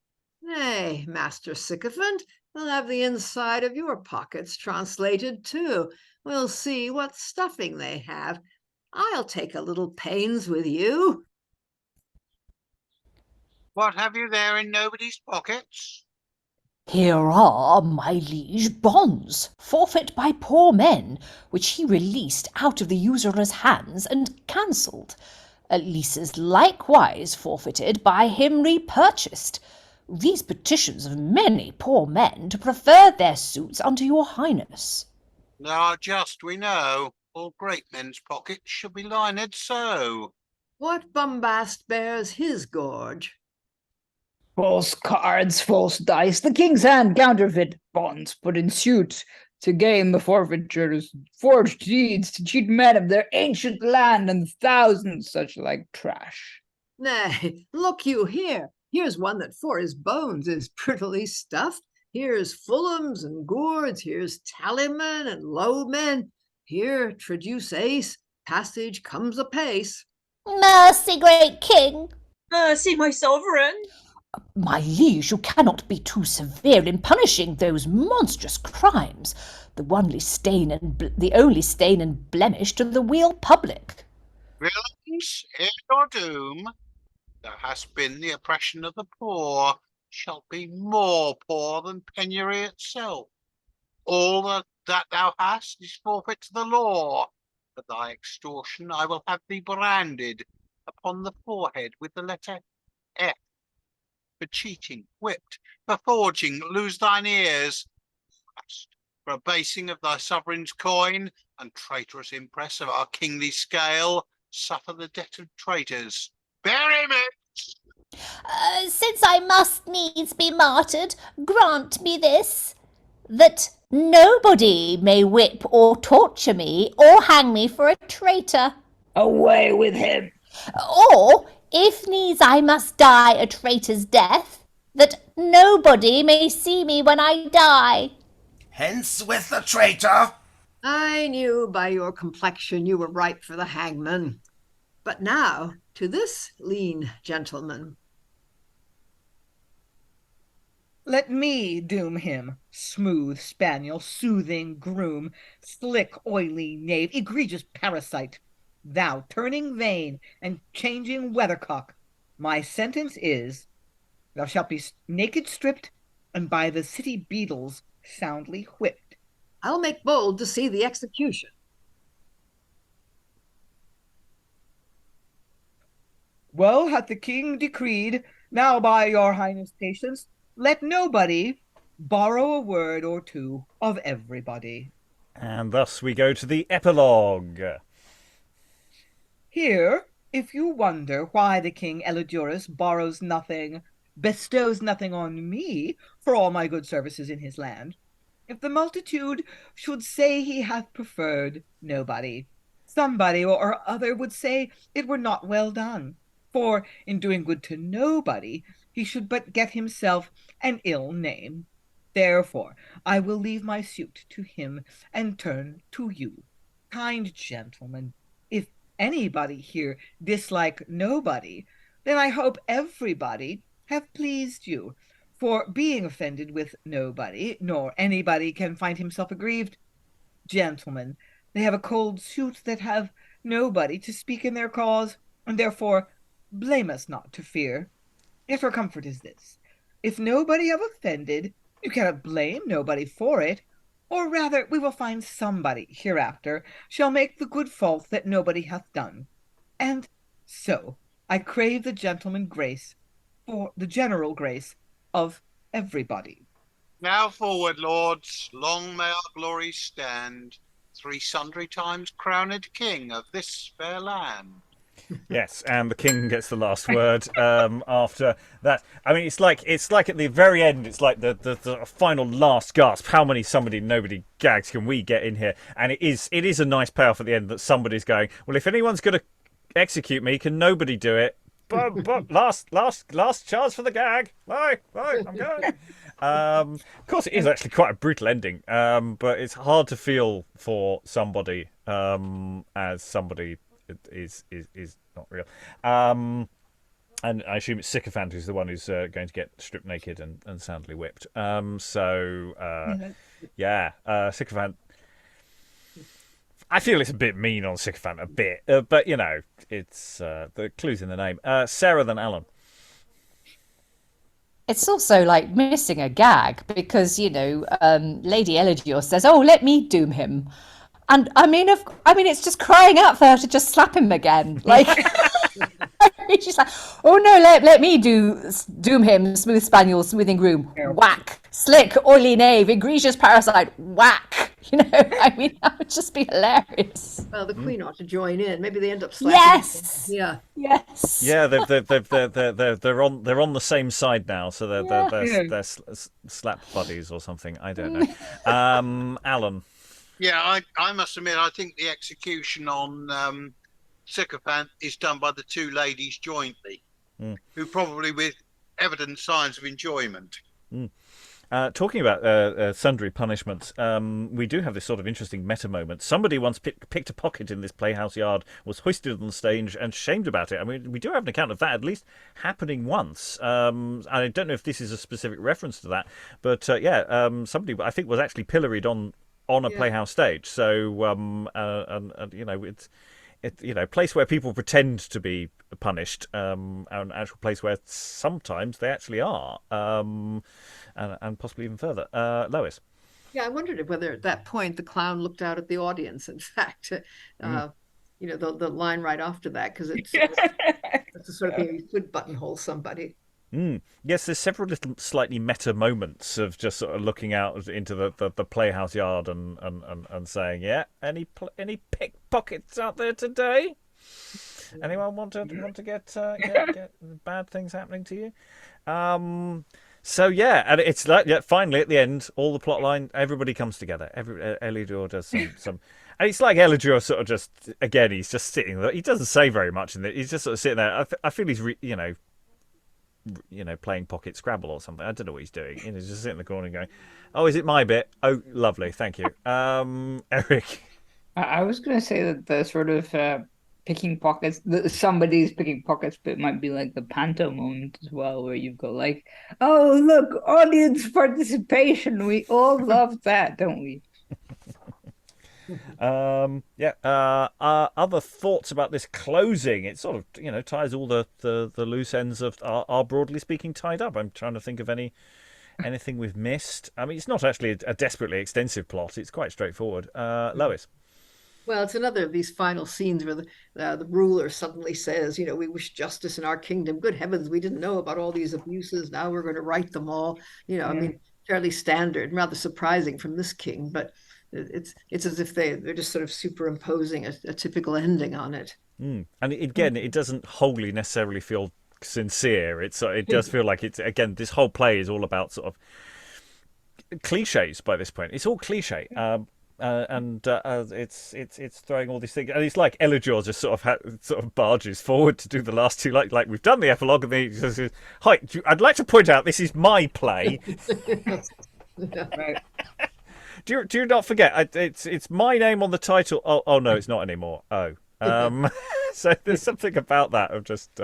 Nay, Master Sicophant, we'll have the inside of your pockets translated too. We'll see what stuffing they have. I'll take a little pains with you. What have you there in nobody's pockets? Here are, my liege, bonds, forfeit by poor men, which he released out of the usurer's hands and cancelled. Leases likewise forfeited, by him repurchased. These petitions of many poor men to prefer their suits unto your highness. They are just, we know. All great men's pockets should be lined so. What bombast bears his gorge? False cards, false dice, the king's hand counterfeit bonds put in suit to gain the forfeitures, forged deeds to cheat men of their ancient land, and thousands such like trash. Nay, look you here. Here's one that for his bones is prettily stuffed. Here's Fulhams and Gourds, here's Tallymen and Lowmen. Here, traduce ace, passage comes apace. Mercy, great king. Mercy, my sovereign. My liege, you cannot be too severe in punishing those monstrous crimes, the only stain and blemish to the weal public. Villains, hear your doom. There has been the oppression of the poor, shall be more poor than penury itself. All that thou hast is forfeit to the law. For thy extortion I will have thee branded upon the forehead with the letter F. For cheating, whipped. For forging, lose thine ears. For abasing of thy sovereign's coin, and traitorous impress of our kingly scale, suffer the debt of traitors. Bear him it! Since I must needs be martyred, grant me this, that nobody may whip or torture me or hang me for a traitor. Away with him! Or, if needs I must die a traitor's death, that nobody may see me when I die. Hence with the traitor! I knew by your complexion you were ripe for the hangman. But now, to this lean gentleman. Let me doom him, smooth spaniel, soothing groom, slick, oily knave, egregious parasite. Thou turning vain and changing weathercock, my sentence is, thou shalt be naked stripped, and by the city beadles soundly whipped. I'll make bold to see the execution. Well hath the king decreed, now by your highness' patience, let nobody borrow a word or two of everybody. And thus we go to the epilogue. Here, if you wonder why the king Elydurus borrows nothing, bestows nothing on me for all my good services in his land, if the multitude should say he hath preferred nobody, somebody or other would say it were not well done, for in doing good to nobody he should but get himself an ill name. Therefore I will leave my suit to him and turn to you, kind gentlemen. If anybody here dislike nobody, then I hope everybody have pleased you. For being offended with nobody, nor anybody can find himself aggrieved. Gentlemen, they have a cold suit that have nobody to speak in their cause, and therefore blame us not to fear. Yet our comfort is this: if nobody have offended, you cannot blame nobody for it, or rather we will find somebody hereafter shall make the good fault that nobody hath done. And so I crave the gentleman grace, for the general grace of everybody. Now forward, lords, long may our glory stand, three sundry times crowned king of this fair land. Yes, and the king gets the last word after that. I mean, it's like at the very end, it's like the final last gasp. How many nobody gags can we get in here? And it is a nice payoff at the end that somebody's going, well, if anyone's going to execute me, can nobody do it? But last chance for the gag. Bye, I'm going. Of course, it is actually quite a brutal ending, but it's hard to feel for somebody as somebody is not real. And I assume it's Sicophant who's the one who's going to get stripped naked and soundly whipped. Sycophant. I feel it's a bit mean on Sycophant, a bit, but you know, it's the clue's in the name. Sarah, then Alan. It's also like missing a gag because Lady Elydure says, "Oh, let me doom him," and I mean, it's just crying out for her to just slap him again. Like she's like, "Oh no, let me doom him, smooth spaniel, smoothing groom, whack, slick, oily knave, egregious parasite, whack." I mean, that would just be hilarious. Well, the Queen ought to join in. Maybe they end up slapping. Yes. Yeah. Yes. Yeah, they're on the same side now, so they're slap buddies or something. I don't know. Alan. Yeah, I must admit, I think the execution on Sicophant is done by the two ladies jointly, who probably with evident signs of enjoyment. Talking about sundry punishments, we do have this sort of interesting meta moment. Somebody once picked a pocket in this playhouse yard, was hoisted on the stage and shamed about it. I mean, we do have an account of that at least happening once. I don't know if this is a specific reference to that, but somebody I think was actually pilloried on a playhouse stage. So it's a place where people pretend to be punished, an actual place where sometimes they actually are. And possibly even further. Lois. Yeah, I wondered whether at that point the clown looked out at the audience. In fact, the line right after that, because it's a sort of thing you could buttonhole somebody. Yes, there's several little slightly meta moments of just sort of looking out into the playhouse yard and saying, "Yeah, any pickpockets out there today? Anyone want to get bad things happening to you?" So yeah, and it's like finally at the end, all the plot line, everybody comes together. Elydure does some, and it's like Elydure sort of just again, he's just sitting there. He doesn't say very much in it. He's just sort of sitting there. I feel he's playing pocket Scrabble or something. I don't know what he's doing. He's just sitting in the corner and going, "Oh, is it my bit? Oh, lovely, thank you." Eric. I was going to say that the sort of picking pockets, somebody's picking pockets bit might be like the panto moment as well, where you've got like, "Oh, look, audience participation. We all love that, don't we?" Other thoughts about this closing? It sort of ties all the loose ends of are broadly speaking tied up. I'm trying to think of anything we've missed. I mean, it's not actually a desperately extensive plot. It's quite straightforward. Lois. Well, it's another of these final scenes where the ruler suddenly says, "We wish justice in our kingdom. Good heavens, we didn't know about all these abuses. Now we're going to right them all." I mean, fairly standard, rather surprising from this king, but it's as if they're just sort of superimposing a typical ending on it. And again, it doesn't wholly necessarily feel sincere. It does feel like it's, again, this whole play is all about sort of cliches by this point. It's all cliche. It's throwing all these things, and it's like Elydure just sort of barges forward to do the last two, like we've done the epilogue, and then he says, "Hi, I'd like to point out this is my play." Right. Do you not forget? It's my name on the title. Oh no, it's not anymore. Oh, so there's something about that of just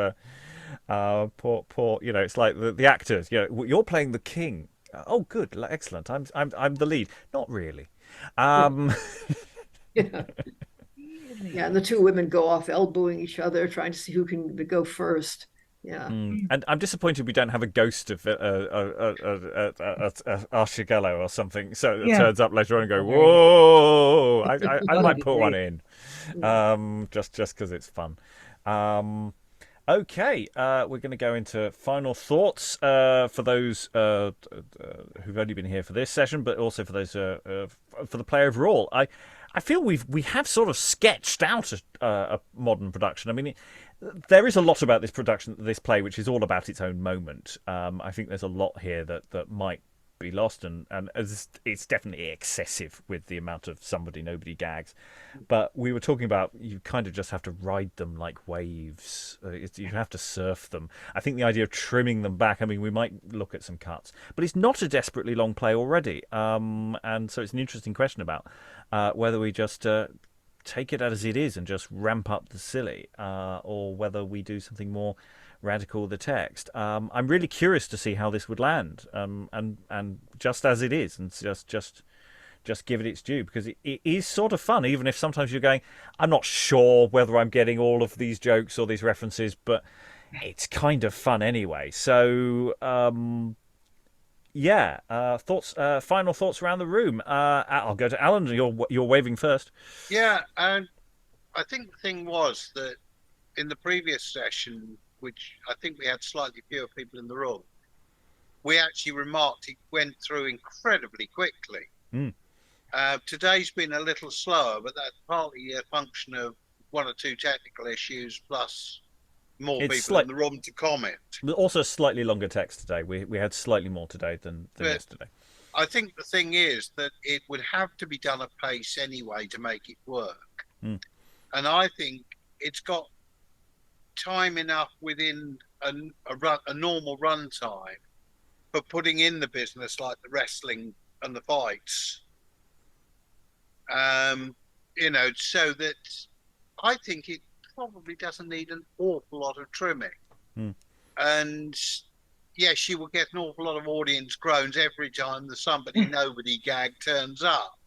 poor. It's like the actors. You're playing the king. Oh, good, excellent. I'm the lead. Not really. Yeah, and the two women go off elbowing each other, trying to see who can go first. Yeah. And I'm disappointed we don't have a ghost of Archigallo or something. So it turns up later on and go, "Whoa!" I might put one in, just because it's fun. Okay, we're going to go into final thoughts for those who've only been here for this session, but also for those for the play overall. I feel we have sort of sketched out a modern production. I mean, there is a lot about this play, which is all about its own moment. I think there's a lot here that might be lost, and it's definitely excessive with the amount of somebody nobody gags. But we were talking about you kind of just have to ride them like waves. You have to surf them. I think the idea of trimming them back, I mean, we might look at some cuts, but it's not a desperately long play already. And so it's an interesting question about whether we just take it as it is and just ramp up the silly, or whether we do something more radical with the text. I'm really curious to see how this would land, and just as it is, and just give it its due, because it is sort of fun, even if sometimes you're going, I'm not sure whether I'm getting all of these jokes or these references, but it's kind of fun anyway. So, thoughts, final thoughts around the room. I'll go to Alan. You're waving first. Yeah, and I think the thing was that in the previous session, which I think we had slightly fewer people in the room, we actually remarked it went through incredibly quickly. Today's been a little slower, but that's partly a function of one or two technical issues plus more people in the room to comment. Also, slightly longer text today. We had slightly more today than yesterday. I think the thing is that it would have to be done at pace anyway to make it work. And I think it's got time enough within a normal run time for putting in the business like the wrestling and the fights. So that I think it probably doesn't need an awful lot of trimming. And yes, you will get an awful lot of audience groans every time the somebody nobody gag turns up.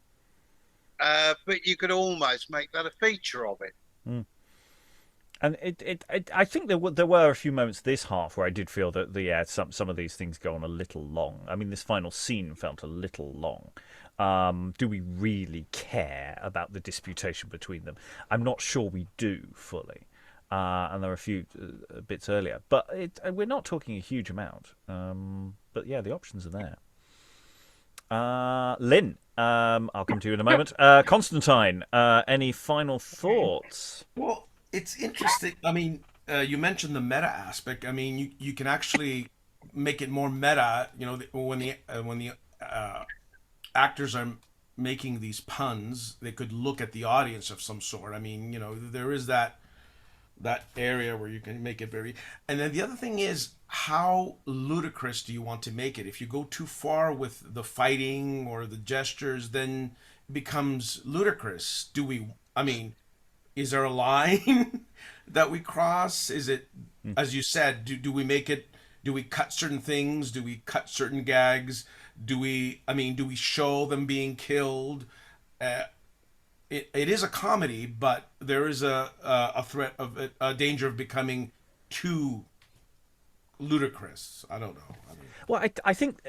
But you could almost make that a feature of it. And I think there were a few moments this half where I did feel that some of these things go on a little long. I mean, this final scene felt a little long. Do we really care about the disputation between them? I'm not sure we do fully. And there are a few bits earlier, but we're not talking a huge amount. But yeah, the options are there. Lynn, I'll come to you in a moment. Constantine, any final thoughts? Well, it's interesting. I mean, you mentioned the meta aspect. I mean, you can actually make it more meta. You know, when the actors are making these puns, they could look at the audience of some sort. I mean, you know, there is that area where you can make it very. And then the other thing is, how ludicrous do you want to make it? If you go too far with the fighting or the gestures, then it becomes ludicrous. Is there a line that we cross? Is it, as you said, do we make it, do we cut certain things? Do we cut certain gags? Do we show them being killed? It is a comedy, but there is a threat of a danger of becoming too ludicrous. I don't know. Well, I think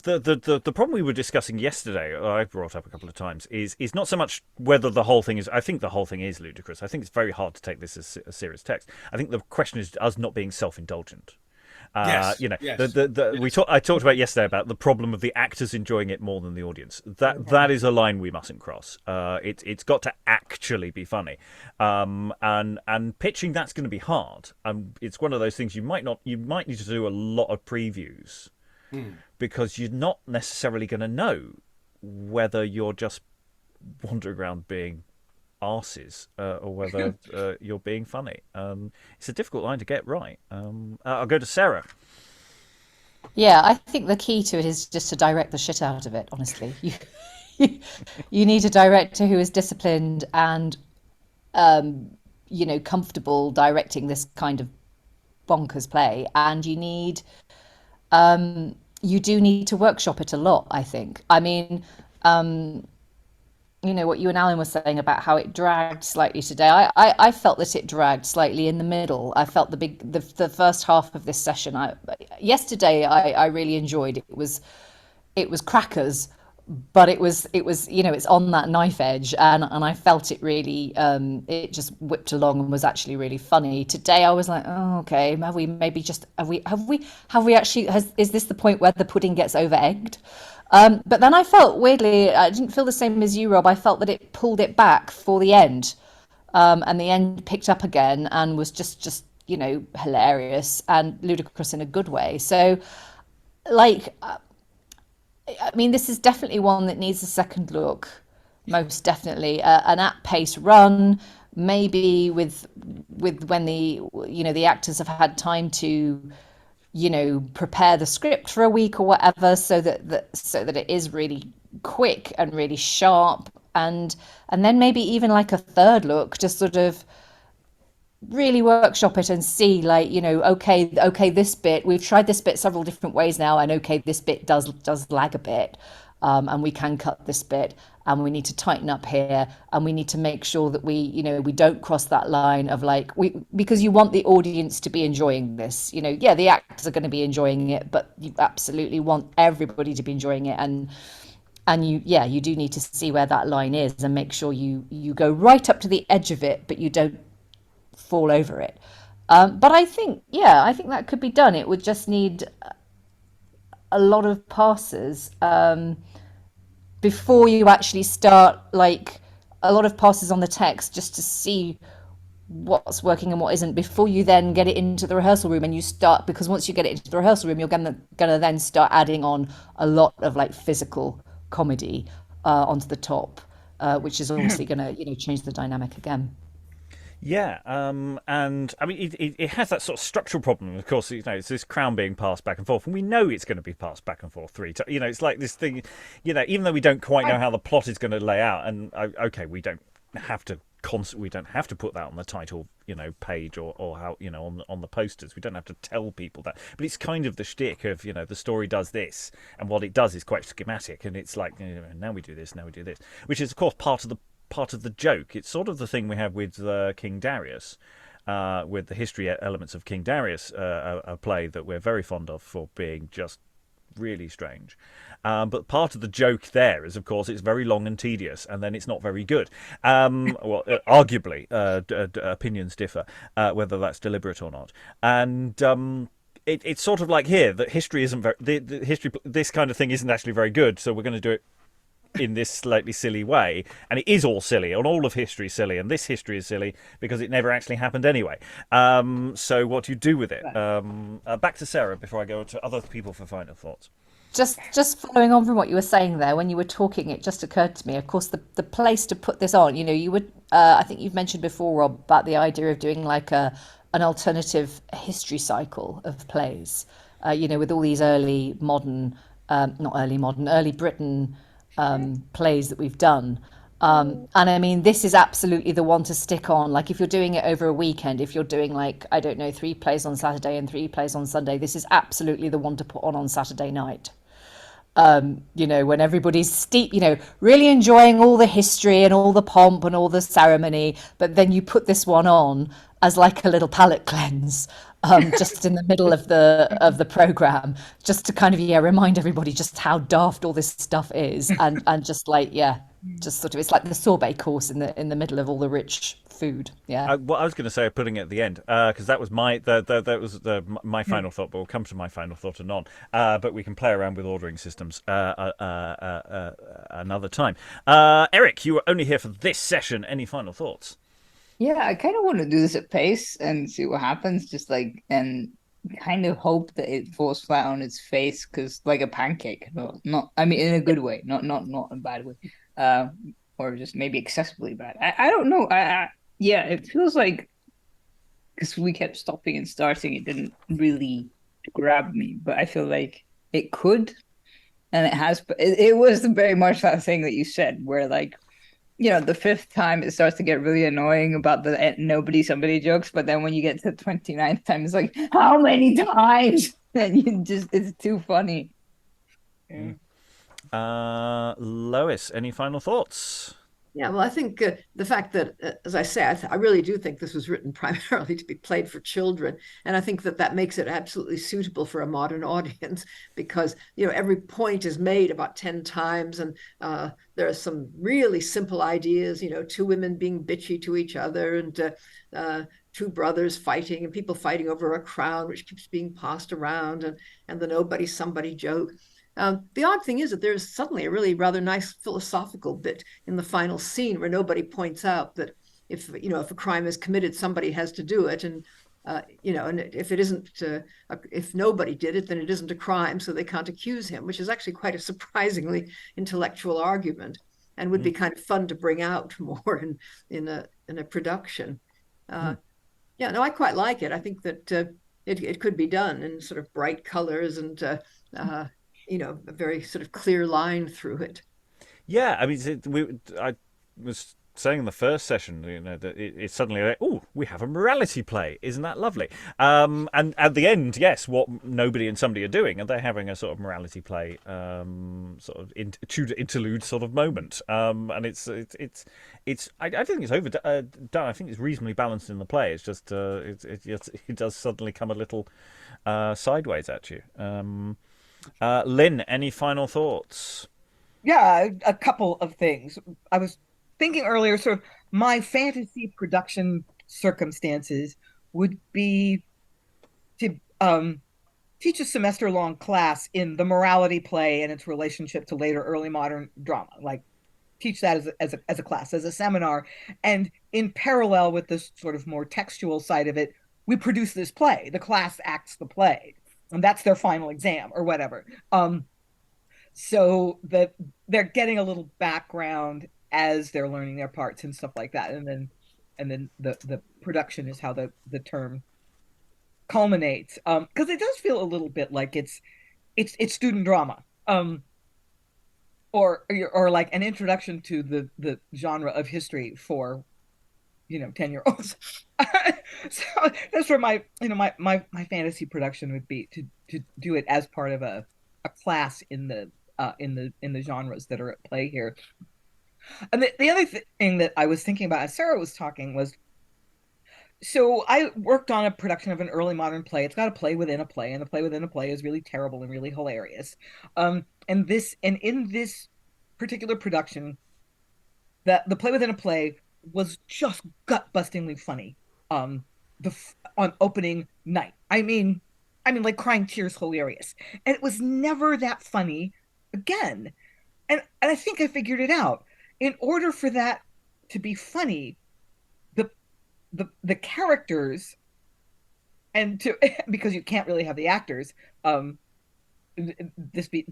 the problem we were discussing yesterday, or I brought up a couple of times, is not so much whether the whole thing is. I think the whole thing is ludicrous. I think it's very hard to take this as a serious text. I think the question is us not being self-indulgent. Yes. I talked about yesterday about the problem of the actors enjoying it more than the audience. That is a line we mustn't cross. It's got to actually be funny, and pitching that's going to be hard. It's one of those things you might need to do a lot of previews because you're not necessarily going to know whether you're just wandering around being arses or whether you're being funny. It's a difficult line to get right. I'll go to Sarah. Yeah, I think the key to it is just to direct the shit out of it, honestly. You need a director who is disciplined and comfortable directing this kind of bonkers play, and you do need to workshop it a lot, I think. I mean, what you and Alan were saying about how it dragged slightly today. I felt that it dragged slightly in the middle. I felt the first half of this session. Yesterday I really enjoyed. It was crackers, but it was it's on that knife edge, and I felt it really. It just whipped along and was actually really funny. Today I was like, oh, okay, is this the point where the pudding gets over egged? But then I felt weirdly, I didn't feel the same as you, Rob. I felt that it pulled it back for the end, and the end picked up again and was just hilarious and ludicrous in a good way. So, this is definitely one that needs a second look, most definitely. An at-pace run, maybe with when the actors have had time to prepare the script for a week or whatever, so that it is really quick and really sharp, and then maybe even like a third look, just sort of really workshop it and see, okay, this bit, we've tried this bit several different ways now, and okay, this bit does lag a bit. and we can cut this bit, and we need to tighten up here, and we need to make sure that we don't cross that line of like, because you want the audience to be enjoying this. Yeah, the actors are going to be enjoying it, but you absolutely want everybody to be enjoying it, and you do need to see where that line is and make sure you go right up to the edge of it, but you don't fall over it. But I think that could be done. It would just need a lot of passes before you actually start, like a lot of passes on the text, just to see what's working and what isn't, before you then get it into the rehearsal room and you start, because once you get it into the rehearsal room, you're gonna then start adding on a lot of like physical comedy onto the top, which is obviously gonna change the dynamic again. Yeah, and I mean, it has that sort of structural problem. Of course, it's this crown being passed back and forth, and we know it's going to be passed back and forth 3 times. It's like this thing, even though we don't quite know how the plot is going to lay out, and okay, we don't have to put that on the title, page or how, on the posters. We don't have to tell people that, but it's kind of the shtick of, the story does this, and what it does is quite schematic, and it's like, now we do this, which is of course part of the joke. It's sort of the thing we have with King Darius, with the history elements of King Darius, a play that we're very fond of for being just really strange. But part of the joke there is, of course, it's very long and tedious, and then it's not very good. Arguably, opinions differ whether that's deliberate or not. And it's sort of like here that history isn't the history. This kind of thing isn't actually very good, so we're going to do it in this slightly silly way, and it is all silly, and all of history is silly, and this history is silly because it never actually happened anyway. So what do you do with it? Back to Sarah before I go to other people for final thoughts. Just following on from what you were saying there, when you were talking, it just occurred to me, of course, the place to put this on, you would, I think you've mentioned before, Rob, about the idea of doing like an alternative history cycle of plays, with all these early Britain plays that we've done. And I mean, this is absolutely the one to stick on. Like if you're doing it over a weekend, if you're doing like, I don't know, 3 plays on Saturday and 3 plays on Sunday, this is absolutely the one to put on Saturday night. When everybody's really enjoying all the history and all the pomp and all the ceremony, but then you put this one on as like a little palate cleanse, just in the middle of the program, just to kind of remind everybody just how daft all this stuff is, and just like just sort of, it's like the sorbet course in the middle of all the rich food. What I was going to say, putting it at the end, because that was my my final thought, but we'll come to my final thought anon. But we can play around with ordering systems another time. Eric, you were only here for this session. Any final thoughts? Yeah, I kind of want to do this at pace and see what happens, just like, and kind of hope that it falls flat on its face, because like a pancake, not I mean in a good way, not a bad way, or just maybe excessively bad. I don't know. Yeah, it feels like, because we kept stopping and starting, it didn't really grab me, but I feel like it could, and it has. It was very much that thing that you said, where like, the 5th time it starts to get really annoying about the nobody somebody jokes, but then when you get to the 29th time, it's like, how many times? And it's too funny. Lois, any final thoughts? Yeah, well, I think the fact that, as I say, I really do think this was written primarily to be played for children. And I think that makes it absolutely suitable for a modern audience, because, every point is made about 10 times. And there are some really simple ideas, 2 women being bitchy to each other, and 2 brothers fighting, and people fighting over a crown, which keeps being passed around, and the nobody somebody joke. The odd thing is that there's suddenly a really rather nice philosophical bit in the final scene where nobody points out that if a crime is committed, somebody has to do it, and and if it isn't, if nobody did it, then it isn't a crime, so they can't accuse him, which is actually quite a surprisingly intellectual argument, and would be kind of fun to bring out more in a production. I quite like it. I think that it could be done in sort of bright colors and a very sort of clear line through it. Yeah, I mean, I was saying in the first session, that it's suddenly like, oh, we have a morality play. Isn't that lovely? And at the end, yes, what Nobody and Somebody are doing, and they're having a sort of morality play, sort of interlude sort of moment. And it's I don't think it's overdone. I think it's reasonably balanced in the play. It's just it does suddenly come a little sideways at you. Lynn, any final thoughts? Yeah, a couple of things. I was thinking earlier, sort of my fantasy production circumstances would be to teach a semester-long class in the morality play and its relationship to later early modern drama. Like, teach that as a class, as a seminar. And in parallel with this sort of more textual side of it, we produce this play. The class acts the play. And that's their final exam or whatever. So that they're getting a little background as they're learning their parts and stuff like that. And then the production is how the term culminates. Because it does feel a little bit like it's student drama. Or like an introduction to the genre of history for 10-year-olds. So that's where my fantasy production would be, to do it as part of a class in the genres that are at play here. And the other thing that I was thinking about as Sarah was talking was, so I worked on a production of an early modern play. It's got a play within a play, and the play within a play is really terrible and really hilarious. And in this particular production, the play within a play was just gut-bustingly funny. On opening night, I mean, like crying tears, hilarious, and it was never that funny again. And I think I figured it out. In order for that to be funny, the characters, and because you can't really have the actors, have this be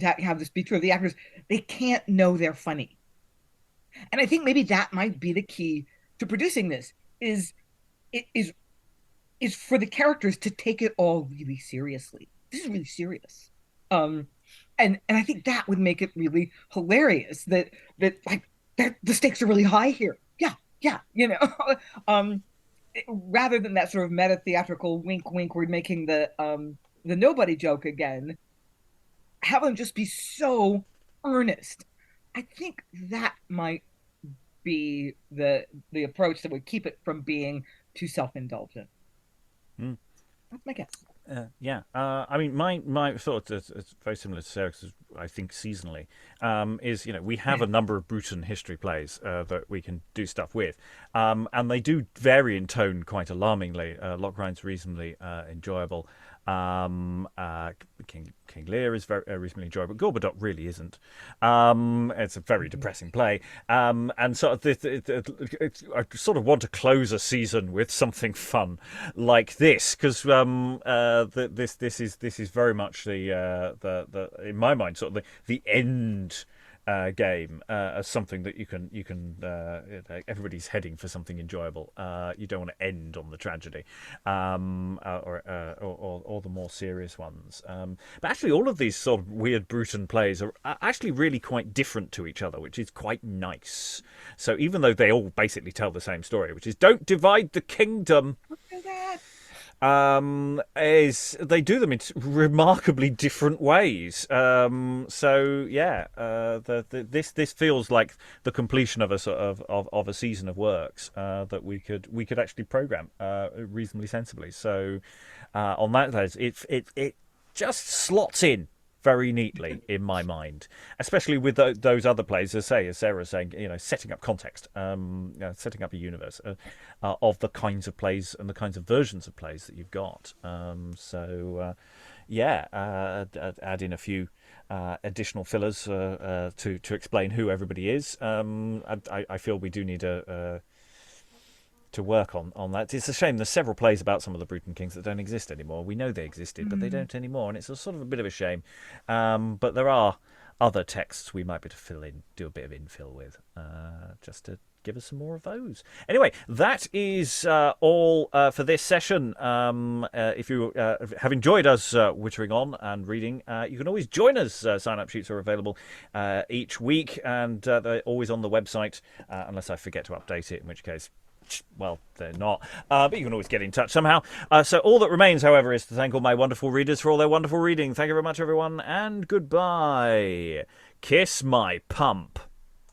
true of the actors, they can't know they're funny. And I think maybe that might be the key to producing this, is for the characters to take it all really seriously. This is really serious. And I think that would make it really hilarious, that like the stakes are really high here. Yeah, rather than that sort of meta theatrical wink wink, we're making the nobody joke again, have them just be so earnest. I think that might be the approach that would keep it from being too self-indulgent. That's my guess. Yeah. I mean, my thought is very similar to Sarah's. I think seasonally is, we have a number of Bruton history plays that we can do stuff with, and they do vary in tone quite alarmingly. Locrine's reasonably enjoyable. King Lear is very reasonably enjoyable. Gorboduc really isn't. It's a very depressing play. And sort of I sort of want to close a season with something fun like this, because this is very much the in my mind sort of the end game as something that you can everybody's heading for something enjoyable. You don't want to end on the tragedy, or the more serious ones. But actually, all of these sort of weird Bruton plays are actually really quite different to each other, which is quite nice. So even though they all basically tell the same story, which is don't divide the kingdom, is they do them in remarkably different ways. So yeah, this feels like the completion of a sort of a season of works that we could actually program reasonably sensibly. So on that, it just slots in very neatly in my mind, especially with those other plays, as Sarah was saying, setting up context, setting up a universe of the kinds of plays and the kinds of versions of plays that you've got. Add in a few additional fillers to explain who everybody is. I feel we do need to work on that. It's a shame there's several plays about some of the Bruton kings that don't exist anymore. We know they existed, but they don't anymore, and it's a sort of a bit of a shame. But there are other texts we might be able to fill in, do a bit of infill with, just give us some more of those. Anyway, that is all for this session. If you have enjoyed us wittering on and reading, you can always join us. Sign-up sheets are available each week, and they're always on the website, unless I forget to update it, in which case, well, they're not. But you can always get in touch somehow. So all that remains, however, is to thank all my wonderful readers for all their wonderful reading. Thank you very much, everyone, and goodbye. Kiss my pump.